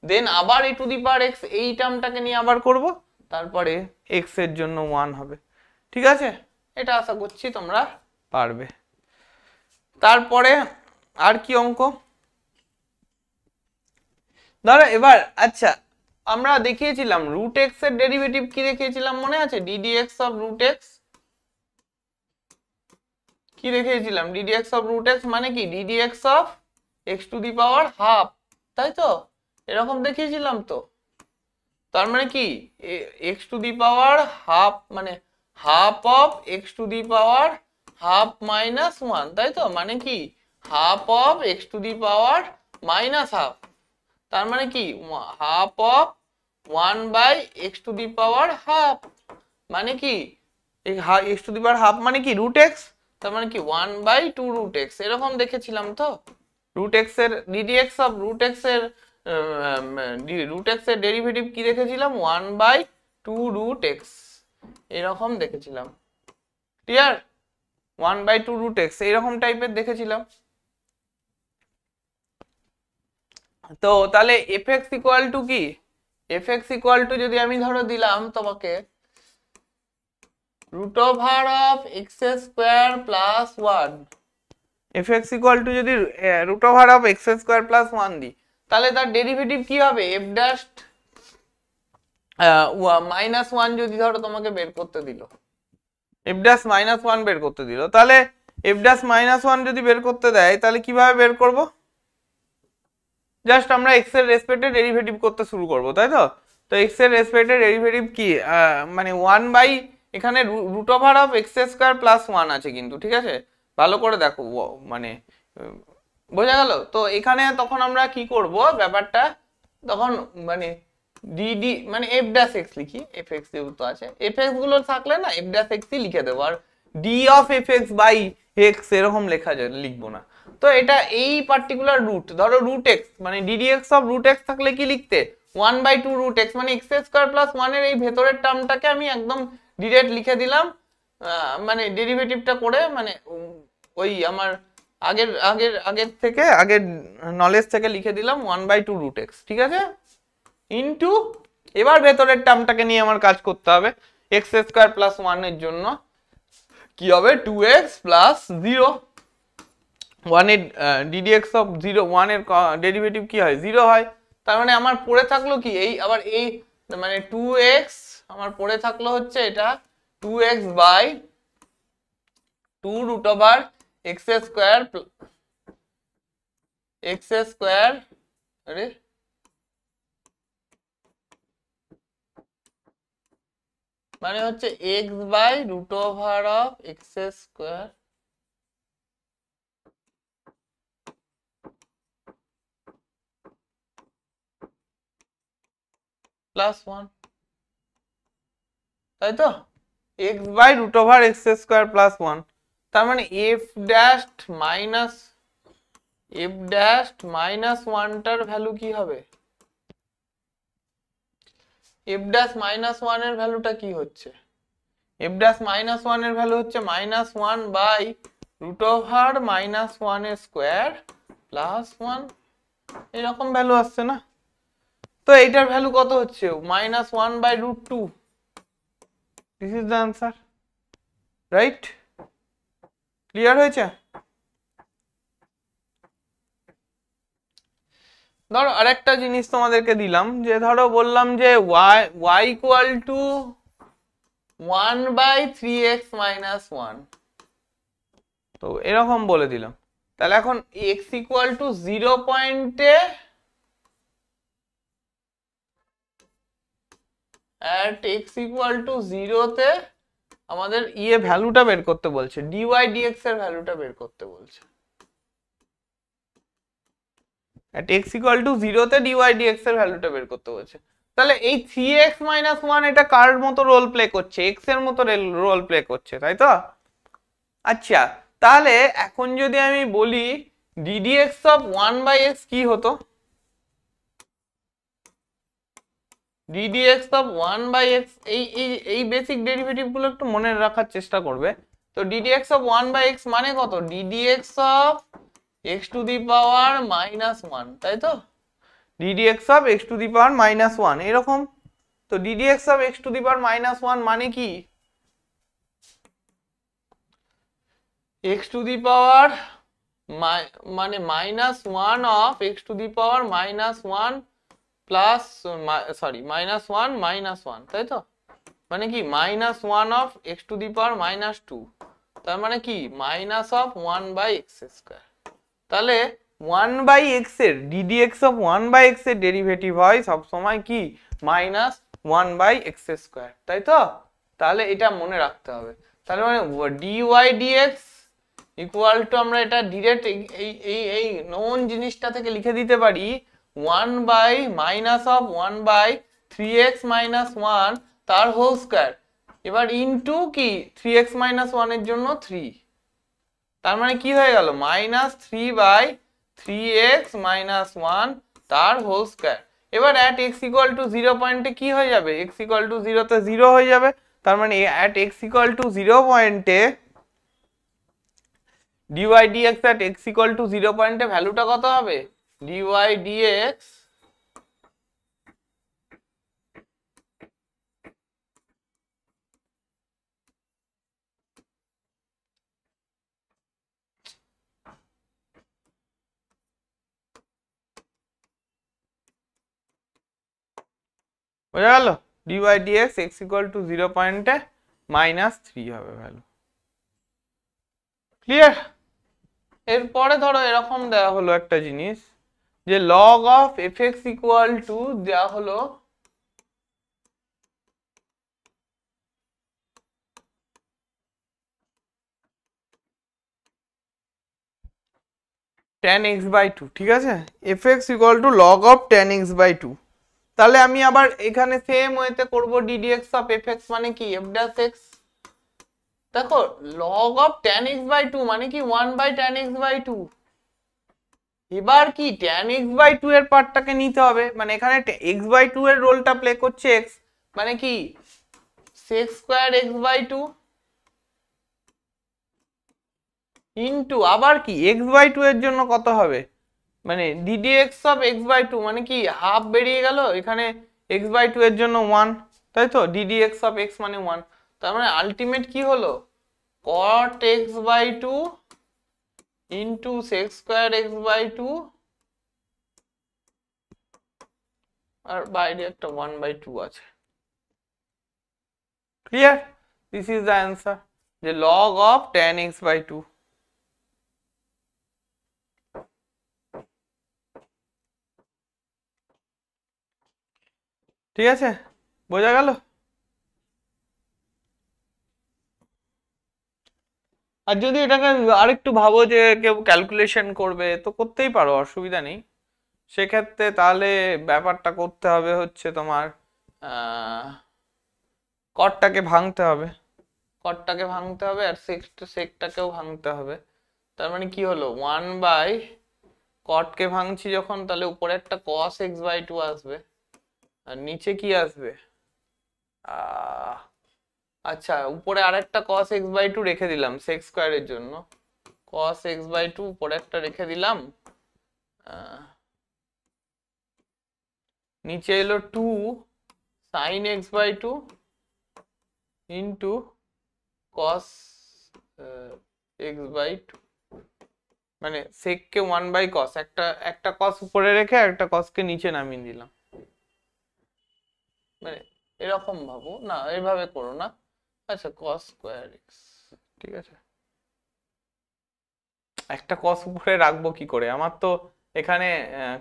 দেন আবার a two the power x এই টার্মটাকে নিয়ে আবার করব, তারপরে x এর জন্য 1 হবে। ঠিক আছে, এটা আশা করছি তোমরা পারবে। তারপরে আর কি অঙ্ক ধরো এবার, আচ্ছা আমরা দেখিয়েছিলাম রুট x এর ডেরিভেটিভ কি দেখিয়েছিলাম মনে আছে, ddx অফ রুট x কি দেখিয়েছিলাম, ddx অফ রুট x মানে কি ddx of x to the power half, তাই তো এরকম দেখিয়েছিলাম। তো তার মানে কি x to the power half মানে half of x to the power half minus 1, তাই তো মানে কি half of x to the power minus half, তার মানে কি half of 1 by x to the power half, মানে কি x to the power half মানে কি রুট x, তার মানে কি 1 বাই 2 রুট x, এরকম দেখেছিলাম। তো রুট x এর ddx অফ রুট x এর ডেরিভেটিভ কি দেখেছিলাম 1 বাই 2 রুট x, এরকম দেখেছিলাম। ক্লিয়ার? 1 বাই 2 রুট x এরকম টাইপের দেখেছিলাম। তো তাহলে fx ইকুয়াল টু কি, fx ইকুয়াল টু যদি আমি ধরো দিলাম তোমাকে root over of x square plus 1, fx equal to যদি root over of x square plus 1 দিই, তাহলে তার ডেরিভেটিভ কি হবে f ড্যাশ মাইনাস 1 যদি ধরো তোমাকে বের করতে দিল, f ড্যাশ মাইনাস 1 বের করতে দিল, তাহলে f ড্যাশ মাইনাস 1 যদি বের করতে দেয় তাহলে কিভাবে বের করব, জাস্ট আমরা x এর রেসপেক্টে ডেরিভেটিভ করতে শুরু করব, তাই তো। তো x এর রেসপেক্টে ডেরিভেটিভ কি মানে 1 বাই এখানে root over of x square plus 1 আছে কিন্তু, ঠিক আছে ভালো করে দেখো, মানে বোঝা গেল? তো এখানে তখন আমরা কি করব ব্যাপারটা, তখন মানে dd মানে f ড্যাশ x লিখি, fx যেহেতু আছে fx গুলো থাকলে না f ড্যাশ x ই লিখে দেবো, আর d of fx by x এরকম লেখা যায়, লিখবো না। তো এটা এই পার্টিকুলার রুট, ধরো রুট x মানে ddx অফ রুট x থাকলে কি লিখতে 1 বাই 2 রুট x, মানে x স্কয়ার প্লাস 1 এর এই ভেতরের টার্মটাকে আমি একদম ডিরেক্ট লিখে দিলাম, মানে ডেরিভেটিভটা করে, মানে ওই আমার আগের থেকে আগের নলেজ থেকে লিখে দিলাম 1 বাই 2 রুট x, ঠিক আছে, ইনটু এবার ভেতরের টার্মটাকে নিয়ে আমার কাজ করতে হবে, x স্কয়ার প্লাস 1 এর জন্য কি হবে 2x প্লাস 0, 1 এর ddx অফ 0 1 এর ডেরিভেটিভ কি হয় 0 হয়, তার মানে আমার পড়ে থাকলো কি এই আবার এই মানে 2x আমার পড়ে থাকলো হচ্ছে এটা 2x by 2 root over x square আরে মানে হচ্ছে x by root over of x square plus 1, তাই তো? x by root over x square plus 1, তার মানে f ড্যাশ মাইনাস 1টার ভ্যালু কি হবে? f ড্যাশ মাইনাস 1 এর ভ্যালুটা কি হচ্ছে? f ড্যাশ মাইনাস 1 এর ভ্যালু হচ্ছে minus 1 by root over minus 1 এর স্কোয়ার প্লাস 1, এরকম ভ্যালু আসছে না? তো এইটার ভ্যালু কত হচ্ছে? Minus 1 by root 2। This is the answer, right? Clear হয়েছে? ধরো আরেকটা জিনিস তোমাদেরকে দিলাম, যে ধরো বললাম যে y equal to 1 by 3x minus 1, তো এরকম বলে দিলাম। তাহলে এখন x ইকুয়াল টু 0 পয়েন্টে at x ইকুয়াল টু 0 তে আমাদের ভ্যালুটা বের করতে বলছে, dy dx এর ভ্যালুটা বের করতে বলছে। at x ইকুয়াল টু 0 তে dy dx এর ভ্যালুটা বের করতে বলছে। তাহলে এই 3x মাইনাস 1 এটা কার মতো রোল প্লে করছে? x এর মতো রোল প্লে করছে, তাই তো? আচ্ছা, তাহলে এখন যদি আমি বলি ddx অফ 1 বাই x কি হতো? ddx অফ 1 বাই x, এই বেসিক ডেরিভেটিভ গুলো একটু মনে রাখার চেষ্টা করবে। তো ddx অফ 1 বাই x মানে কত? ddx of x to the power minus 1, তাই তো? ddx of x to the power minus 1 এরকম। তো ddx of x to the power minus 1 মানে কি? x টু দি পাওয়ার মানে minus 1 of x to the power minus 1 plus minus 1 minus 1, তাই তো? মানে কি minus 1 of x to the power minus 2, তার মানে কি minus of 1 by x square. তাহলে 1 বাই এক্স এর ddx অফ 1 বাই এক্স এর ডেরিভেটিভ হয় সব সময় কি মাইনাস 1 বাই এক্স স্কোয়ার, তাই তো? তাহলে এটা মনে রাখতে হবে। তাহলে মানে dy dx ইকুয়াল টু, আমরা এটা ডিরেক্ট এই নোন জিনিসটা থেকে লিখে দিতে পারি 1 by minus of 1 by 3x minus 1 তার হোল স্কোয়ার, এবার ইনটু কি 3x মাইনাস 1 এর জন্য 3, তার মানে কি হয়ে গেল মাইনাস 3 বাই 3x মাইনাস 1 তার হোল স্কোয়ার। এবার at x ইকুয়াল টু 0 পয়েন্টে কি হয়ে যাবে? x ইকুয়াল টু 0 তে 0 হয়ে যাবে, তার মানে at x ইকুয়াল টু 0 পয়েন্টে dy dx at x equal two 0 পয়েন্টে ভ্যালুটা কত হবে? dy dx বোঝা গেল? dy dx x equal two 0 পয়েন্টে মাইনাস 3 হবে ভ্যালু। ক্লিয়ার? এরপরে ধরো এরকম দেওয়া হলো একটা জিনিস, যে log of fx equal to দেওয়া হলো tan x বাই 2, ঠিক আছে? fx equal to log of tan x by 2। তাহলে আমি আবার এখানে সেম ওয়েতে করব, ddx অফ fx মানে কি f dash x। দেখো log of tan x by 2 মানে কি 1 বাই tan x বাই 2। এবার কি tan x বাই 2 এর পার্টটাকে নিতে হবে, মানে এখানে x বাই 2 এর রোলটা প্লে করছে x, মানে কি sec square x by 2 into আবার কি x বাই 2 এর জন্য কত হবে, মানে ddx অফ x বাই 2 মানে কি হাফ বেরিয়ে গেল, এখানে x বাই 2 এর জন্য 1, তাই তো? ddx অফ x মানে 1, তার মানে আলটিমেট কি হলো cot x by 2 into sec square x by 2 আর বাইরে একটা 1/2 আছে। Clear? This is the answer, যে log of tan x/2। ঠিক আছে, বোঝা গেল? আর যদি এটাকে আরেকটু ভাবো যে কেউ ক্যালকুলেশন করবে, তো করতেই পারো, অসুবিধা নেই। সেক্ষেত্রে তাহলে ব্যাপারটা করতে হবে হচ্ছে তোমার কটটাকে ভাঙতে হবে, কটটাকে ভাঙতে হবে, আর সেকটাকেও ভাঙতে হবে। তার মানে কি হলো, 1 কটকে ভাঙছি যখন, তাহলে উপরে একটা cos x/2 আসবে, আর নিচে কি আসবে, আচ্ছা উপরে আরেকটা cos x/2 রেখে দিলাম sec স্কয়ারের জন্য, cos x/2 উপরে একটা রেখে দিলাম, নিচে এলো 2 sin x/2 into cos x/2, মানে sec কে 1/cos, একটা cos উপরে রেখে একটা cos কে নিচে নামিয়ে দিলাম। মানে এরকম ভাবো না, এইভাবে করো না। আচ্ছা cos স্কয়ার x, ঠিক আছে, একটা cos উপরে রাখবো কি করে, আমার তো এখানে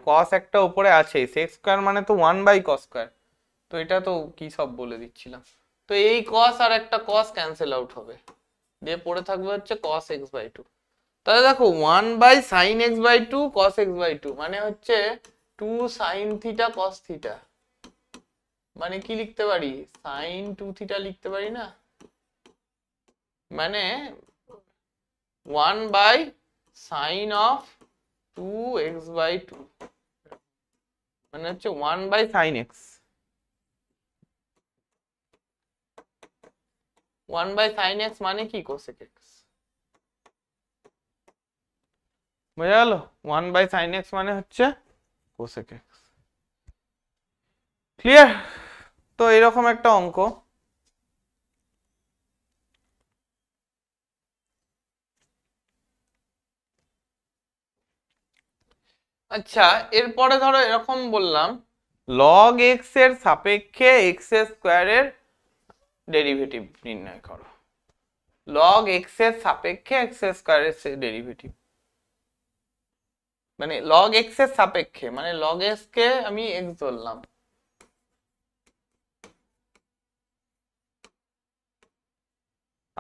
cos একটা উপরে আছে, sec স্কয়ার মানে তো 1/cos স্কয়ার, তো এটা তো কি সব বলে দিচ্ছিলাম। তো এই cos আর একটা cos ক্যান্সেল আউট হবে, দিয়ে পড়ে থাকবে হচ্ছে cos x/2। তাহলে দেখো 1/sin x/2 cos x/2 মানে হচ্ছে 2 sin থিটা cos থিটা, মানে কি লিখতে পারি, sin 2 থিটা লিখতে পারি না, মানে 1/sin of 2x/2, মানে হচ্ছে 1/sin x, 1/sin x মানে কি cosec x, বোঝা গেল? 1/sin x মানে হচ্ছে cosec x। ক্লিয়ার? তো এরকম একটা অঙ্ক, আচ্ছা এরপরে ধরো এরকম বললাম, log x এর সাপেক্ষে x স্কয়ারের ডেরিভেটিভ নির্ণয় করো, log x এর সাপেক্ষে x স্কয়ারের ডেরিভেটিভ, মানে log x এর সাপেক্ষে মানে log x কে আমি x ধরলাম,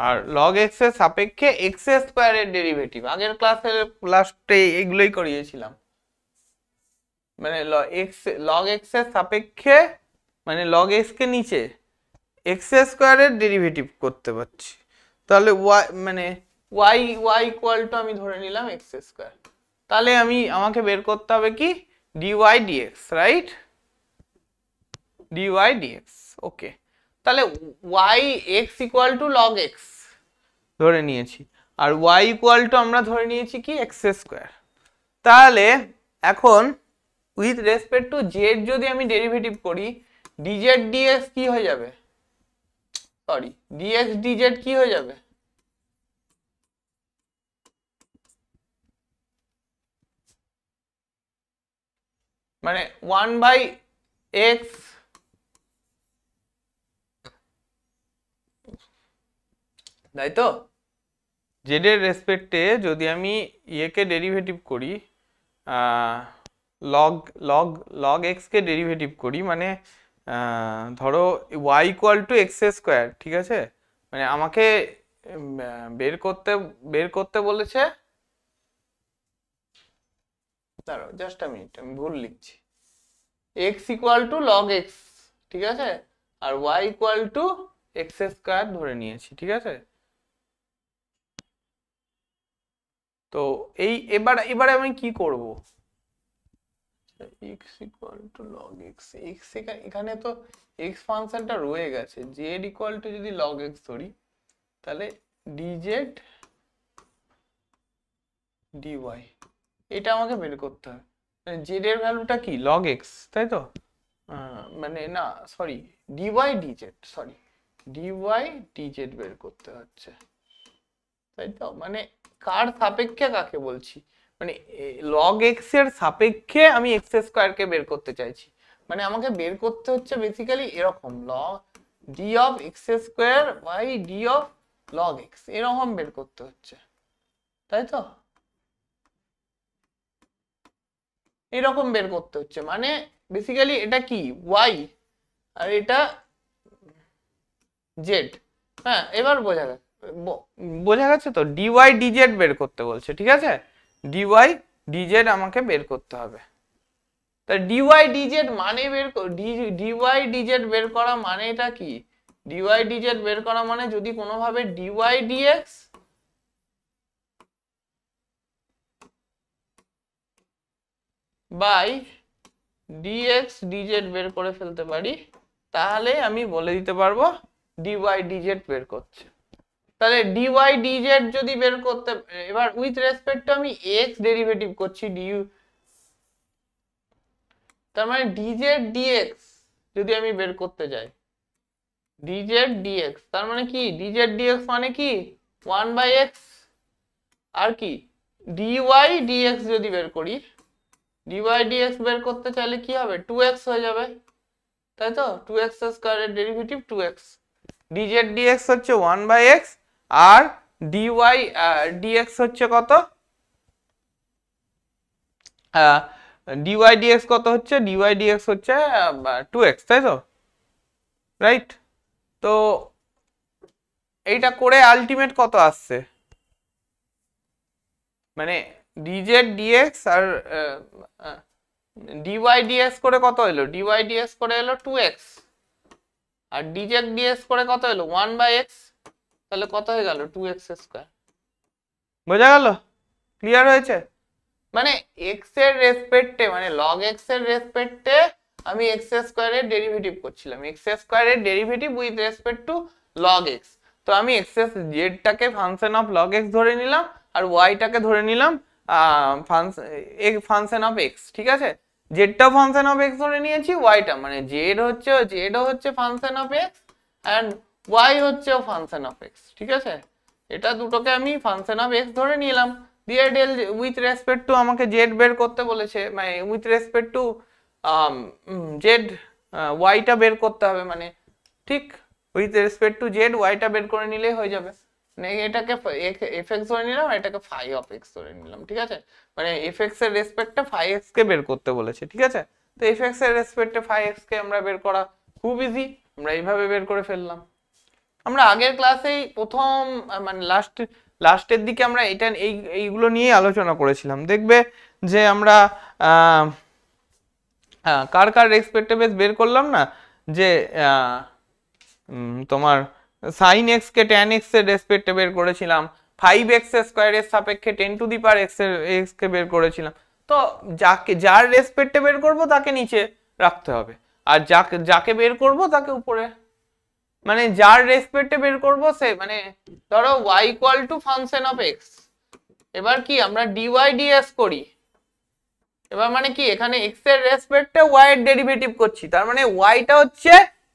আর log x এর সাপেক্ষে x স্কয়ারের ডেরিভেটিভ, আগের ক্লাসের লাস্টে এগুলোই করিয়েছিলাম, মানে log x এর সাপেক্ষে মানে log x কে নিচে x স্কয়ারের ডেরিভেটিভ করতে পারছি, তাহলে y মানে y ইকুয়াল টু আমি ধরে নিলাম x স্কয়ার, তাহলে আমাকে বের করতে হবে কি dy dx, right, dy dx, ওকে। তাহলে y x equal to log x ধরে নিয়েছি, আর y ইকুয়াল টু আমরা ধরে নিয়েছি কি x স্কয়ার। তাহলে এখন উইথ রেসপেক্ট টু z যদি আমি ডেরিভেটিভ করি, dz dx কি হয়ে যাবে, সরি dx dz কি হয়ে যাবে, মানে 1/x, তাই তো, z এর রেসপেক্টে যদি আমি কে ডেরিভেটিভ করি, log x কে ডেরিভেটিভ করি, মানে ধরো y equal to x square, ঠিক আছে, মানে আমাকে বের করতে বলেছে, দাঁড়াও জাস্ট আ মিনিট, আমি ভুল লিখছি, x equal to log x, ঠিক আছে, আর y equal to x square ধরে নিয়েছি, ঠিক আছে। তো এবারে আমি কি করব, x equal to log x, এখানে তো x ফাংশনটা রয়ে গেছে, z ইকুয়াল টু যদি log x ধরি, তাহলে dz dy, এটা আমাকে বের করতে হবে, মানে z এর ভ্যালুটা কি log x, তাই তো, মানে না sorry dy dz, sorry dy dz বের করতে হচ্ছে, তাই তো, মানে কার সাপেক্ষে কাকে বলছি, মানে log x এর সাপেক্ষে আমি x স্কয়ার কে বের করতে চাইছি, মানে আমাকে বের করতে হচ্ছে বেসিক্যালি এরকম log d of x square by d of log x, এরকম বের করতে হচ্ছে, তাই তো? এরকম বের করতে হচ্ছে, মানে বেসিক্যালি এটা কি y আর এটা z। হ্যাঁ, এবার বোঝা গেছে তো? dy dz বের করতে বলছে, ঠিক আছে? dy dz আমাকে বের করতে হবে। তা dy dz মানে dy dz বের করা মানেটা কি? dy dz বের করা মানে যদি কোনোভাবে dy dx by dx dz বের করে ফেলতে পারি, তাহলে আমি বলে দিতে পারবো dy dz বের করছে। তাহলে dy dz যদি বের করতে, এবার উইথ রেসপেক্ট টু আমি x ডেরিভেটিভ করছি du, তার মানে dz dx যদি আমি বের করতে যাই, dz dx তার মানে কি? dz dx মানে কি 1/x, আর কি dy dx যদি বের করি, dy dx বের করতে চাইলে কি হবে? 2x হয়ে যাবে, তাই তো? 2x স্কয়ারের derivative 2x, dz dx হচ্ছে 1/x আর dy dx হচ্ছে কত? dy dx কত হচ্ছে? dy dx হচ্ছে 2x, তাই তো? রাইট? তো এইটা করে আলটিমেট কত আসছে? মানে dz dx আর dy dx করে কত হলো? dy dx করে এলো 2x আর dz dx করে কত হলো? 1/x, তাহলে কত হয়ে গেল? 2x square. বোঝা গেল? ক্লিয়ার হয়েছে? মানে x এর রেসপেক্টে, মানে log x এর রেসপেক্টে আমি x স্কয়ারের ডেরিভেটিভ করছিলাম, x স্কয়ারের derivative with respect to log x। তো আমি x z টাকে ফাংশন অফ log x ধরে নিলাম আর y টাকে ধরে নিলাম ফাংশন অফ x, ঠিক আছে? z টা ফাংশন অফ x ধরে নিয়েছি, y টা মানে z হচ্ছে function of x and y হচ্ছে ফাংশন অফ x, ঠিক আছে? এটা দুটোকে আমি ফাংশন অফ x ধরে নিলাম, দিয়ে ডেল উইথ রেসপেক্ট টু আমাকে z বের করতে বলেছে, মানে with respect two z y টা বের করতে হবে, মানে ঠিক with respect two z y টা বের করে নিলেই হয়ে যাবে। মানে এটাকে fx ধরে নিলাম, এটাকে phi of x ধরে নিলাম, ঠিক আছে? মানে fx এর রেসপেক্টে phi x কে বের করতে বলেছে, ঠিক আছে? তো fx এর রেসপেক্টে phi x কে আমরা বের করা খুব ইজি, আমরা এইভাবে বের করে ফেললাম। আমরা আগের ক্লাসেই প্রথম মানে লাস্টের দিকে আমরা এইগুলো নিয়ে আলোচনা করেছিলাম। দেখবে যে আমরা কার কার রেসপেক্টে বেস বের করলাম না, যে তোমার sin x কে tan x এর রেসপেক্টে বের করেছিলাম, 5x স্কয়ারের সাপেক্ষে 10 টু দি পাওয়ার x কে বের করেছিলাম। তো যার রেসপেক্টে বের করব তাকে নিচে রাখতে হবে, আর যাকে বের করব তাকে উপরে, মানে যার রেসপেক্টে বের করব সে, মানে ধরো y equal two function of x, এবার কি আমরা dy dx করি, এবার মানে কি এখানে x এর রেসপেক্টে y এর ডেরিভেটিভ করছি, তার মানে y টা হচ্ছে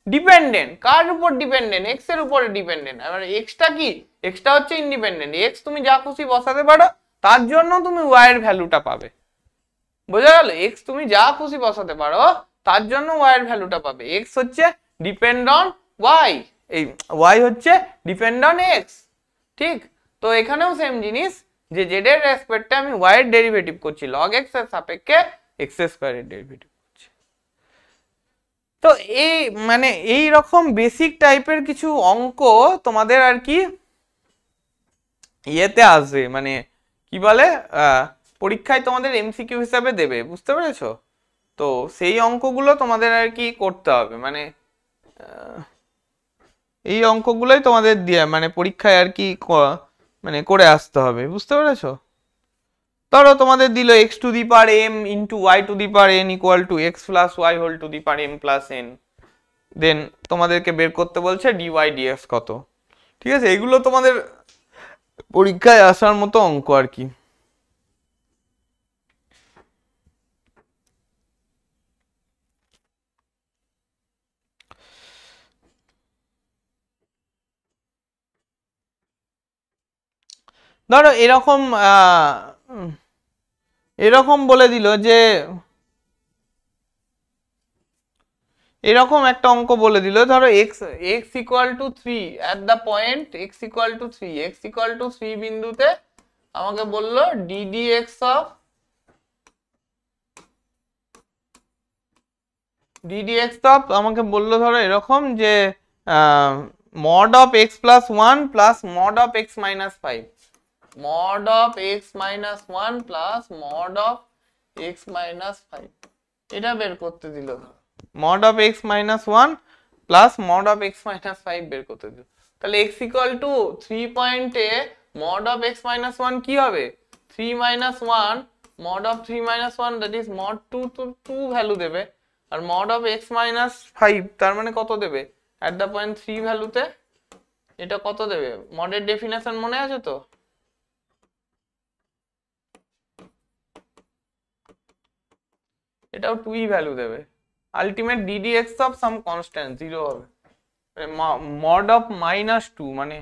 ডিপেন্ডেন্ট, কার উপর ডিপেন্ডেন্ট? x এর উপরে ডিপেন্ডেন্ট। আর x টা কি? x টা হচ্ছে ইন্ডিপেন্ডেন্ট, x তুমি যা খুশি বসাতে পারো, তার জন্য তুমি y এর ভ্যালুটা পাবে। বোঝা গেল? x তুমি যা খুশি বসাতে পারো, তার জন্য y এর ভ্যালুটা পাবে। x হচ্ছে ডিপেন্ড অন y, এই y হচ্ছে ডিপেন্ড অন x, ঠিক? তো এখানেও সেম জিনিস, যে z এর রেসপেক্টে আমি y এর ডেরিভেটিভ করছি, log x এর সাপেক্ষে x স্কয়ারের ডেরিভেটিভ করছি। তো এই মানে এই রকম বেসিক টাইপের কিছু অঙ্ক তোমাদের আর কি ইয়েতে আসবে, মানে কি বলে পরীক্ষায় তোমাদের এমসিকিউ হিসাবে দেবে, বুঝতে পেরেছো? তো সেই অঙ্কগুলো তোমাদের আর কি করতে হবে, মানে এই অঙ্কগুলোই তোমাদের দিয়ে মানে পরীক্ষায় আর কি মানে করে আসতে হবে, বুঝতে পেরেছো? ধরো তোমাদের দিল x to the power m into y to the power n equal to x plus y whole to the power m plus n, then তোমাদেরকে বের করতে বলছে dy dx কত, ঠিক আছে? এগুলো তোমাদের পরীক্ষায় আসার মতো অঙ্ক আর কি। ধরো এরকম বলে দিল যে এরকম একটা অঙ্ক বলে দিল, ধরো x equal two 3 at the point x equal two 3, x equal two 3 বিন্দুতে আমাকে বললো ddx অফ আমাকে বললো ধরো এরকম যে mod of x plus 1 plus mod of x minus 5, mod of x minus 1 plus mod of x minus 5 এটা বের করতে দিল। mod of x minus 1 plus mod of x minus 5 বের করতে দিল। তাহলে x equal to 3 পয়েন্টে mod of x minus 1 কি হবে? 3 minus 1 mod of 3 minus 1 that is mod 2 to 2 value দেবে, আর mod of x minus 5 তার মানে কত দেবে at the point 3 ভ্যালুতে? এটা কত দেবে? মডের ডেফিনেশন মনে আছে তো? এটাও 2 ভ্যালু দেবে। Ultimate ddx of some constant 0 হবে। mod of minus 2 মানে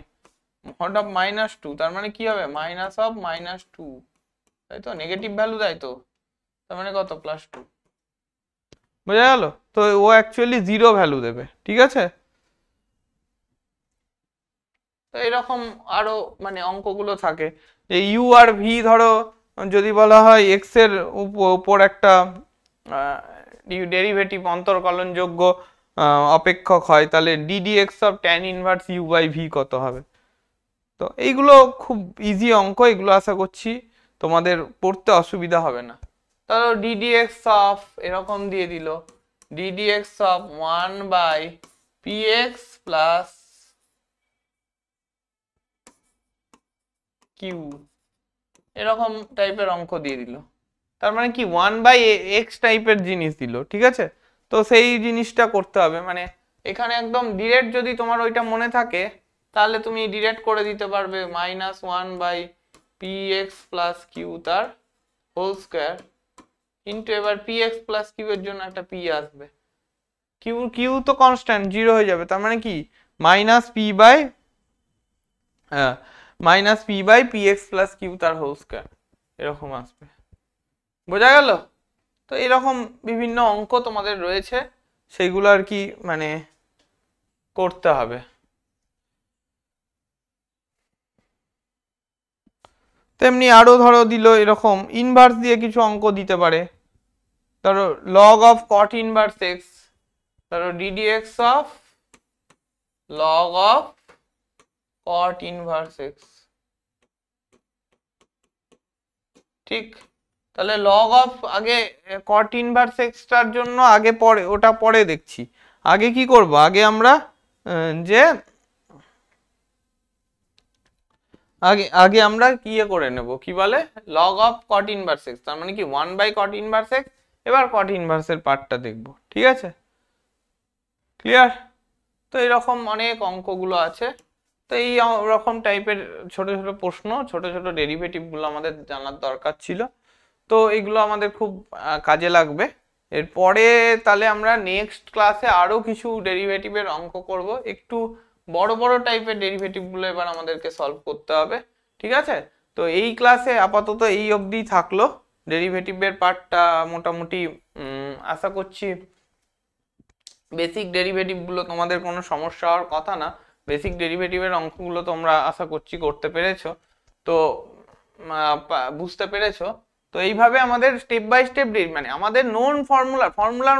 mod of minus 2 তার মানে কি হবে? মাইনাস অফ minus 2, তাই তো? নেগেটিভ ভ্যালু তাই তো? তার মানে কত? প্লাস 2। বোঝা গেল? তো ও অ্যাকচুয়ালি 0 ভ্যালু দেবে, ঠিক আছে? তো এরকম আরো মানে অঙ্কগুলো থাকে যে ইউ আর ভি, ধরো যদি বলা হয় এক্স এর উপর একটা ডেরিভেটিভ অন্তর্কলনযোগ্য অপেক্ষক হয়, তাহলে ddx of tan inverse u by v কত হবে? তো এইগুলো খুব ইজি অঙ্ক, এগুলো আশা করছি তোমাদের পড়তে অসুবিধা হবে না। তাহলে ddx অফ এরকম দিয়ে দিল ddx of 1 by px plus q, এরকম টাইপের অঙ্ক দিয়ে দিল। তার মানে কি 1 বাই এক্স টাইপের জিনিস দিল, ঠিক আছে? তো সেই জিনিসটা করতে হবে, মানে এখানে একদম ডিরেক্ট যদি তোমার ওইটা মনে থাকে তাহলে তুমি ডিরেক্ট করে দিতে পারবে minus 1 by p x plus q তার হোল স্কোয়ার ইন্টু, এবার পি এক্স প্লাস কিউ এর জন্য একটা পি আসবে, কিউ তো কনস্ট্যান্ট 0 হয়ে যাবে, তার মানে কি minus p by p x plus q তার হোল স্কোয়ার এরকম আসবে। বোঝা গেল? তো এরকম বিভিন্ন অঙ্ক তোমাদের রয়েছে, সেইগুলো আর কি মানে করতে হবে। তেমনি আরো ধরো দিল এরকম ইনভার্স দিয়ে কিছু অঙ্ক দিতে পারে, ধরো log of caught inverse x, ধরো ddx of log of caught inverse x, ঠিক? তাহলে লগ অফ আগে কট ইনভার্স এক্সটার জন্য আগে পরে, ওটা পরে দেখছি। আগে কি করব? আগে আমরা যে আগে আমরা কি করে নেব, কি বলে log of caught inverse x, তার মানে কি 1 বাই কট ইনভার্স এক্স। এবার কট ইনভার্সের পার্টটা দেখব, ঠিক আছে? ক্লিয়ার? তো এরকম অনেক অঙ্কগুলো আছে। তো এই রকম টাইপের ছোট ছোট প্রশ্ন, ছোট ছোট ডেরিভেটিভগুলো আমাদের জানার দরকার ছিল। তো এগুলো আমাদের খুব কাজে লাগবে। এরপরে তাহলে আমরা নেক্সট ক্লাসে আরো কিছু ডেরিভেটিভের অঙ্ক করব, একটু বড় বড় টাইপের ডেরিভেটিভগুলো এবার আমাদেরকে সলভ করতে হবে, ঠিক আছে? তো এই ক্লাসে আপাতত এই অবধি থাকলো। ডেরিভেটিভের পার্টটা মোটামুটি আশা করছি বেসিক ডেরিভেটিভগুলো তোমাদের কোনো সমস্যা হওয়ার কথা না। বেসিক ডেরিভেটিভের অঙ্কগুলো তোমরা আশা করছি করতে পেরেছো, তো বুঝতে পেরেছো। তো এইভাবে আমাদের স্টেপ বাই স্টেপ মানে আমাদের নোন ফর্মুলা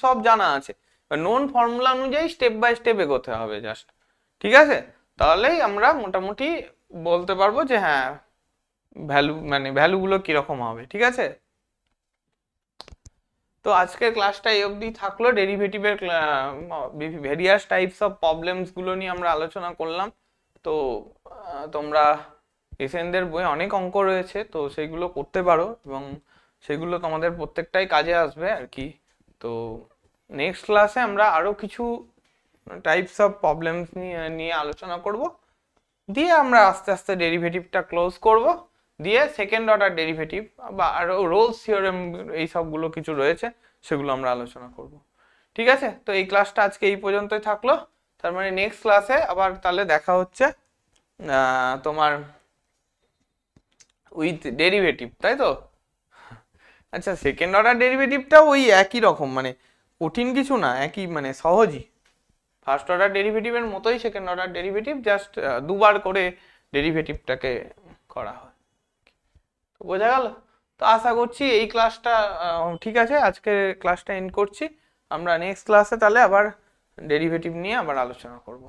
সব জানা আছে, নোন ফর্মুলা অনুযায়ী স্টেপ বাই স্টেপ এগোতে হবে জাস্ট, ঠিক আছে? তাহলেই আমরা মোটামুটি বলতে পারবো যে হ্যাঁ ভ্যালুগুলো কিরকম হবে, ঠিক আছে? তো আজকের ক্লাসটা এই অবধি থাকলো। ডেরিভেটিভের ভেরিয়াস টাইপস অফ প্রবলেমস গুলো নিয়ে আমরা আলোচনা করলাম। তো তোমরা এসএনদের বইয়ে অনেক অঙ্ক রয়েছে, তো সেইগুলো করতে পারো এবং সেগুলো তোমাদের প্রত্যেকটাই কাজে আসবে আর কি। তো নেক্সট ক্লাসে আমরা আরো কিছু টাইপস অফ প্রবলেমস নিয়ে আলোচনা করব, দিয়ে আমরা আস্তে আস্তে ডেরিভেটিভটা ক্লোজ করব, দিয়ে সেকেন্ড অর্ডার ডেরিভেটিভ বা আরো রোলস থিওরেম এই সবগুলো কিছু রয়েছে সেগুলো আমরা আলোচনা করব, ঠিক আছে? তো এই ক্লাসটা আজকে এই পর্যন্তই থাকলো। তার মানে নেক্সট ক্লাসে আবার তাহলে দেখা হচ্ছে তোমার উইথ ডেরিভেটিভ, তাই তো? আচ্ছা, সেকেন্ড অর্ডার ডেরিভেটিভটাও ওই একই রকম, মানে কঠিন কিছু না, একই মানে সহজই। ফার্স্ট অর্ডার ডেরিভেটিভের মতোই সেকেন্ড অর্ডার ডেরিভেটিভ, জাস্ট দুবার করে ডেরিভেটিভটাকে করা হয়। তো বোঝা গেল? তো আশা করছি এই ক্লাসটা ঠিক আছে, আজকে ক্লাসটা এন্ড করছি। আমরা নেক্সট ক্লাসে তাহলে আবার ডেরিভেটিভ নিয়ে আবার আলোচনা করব।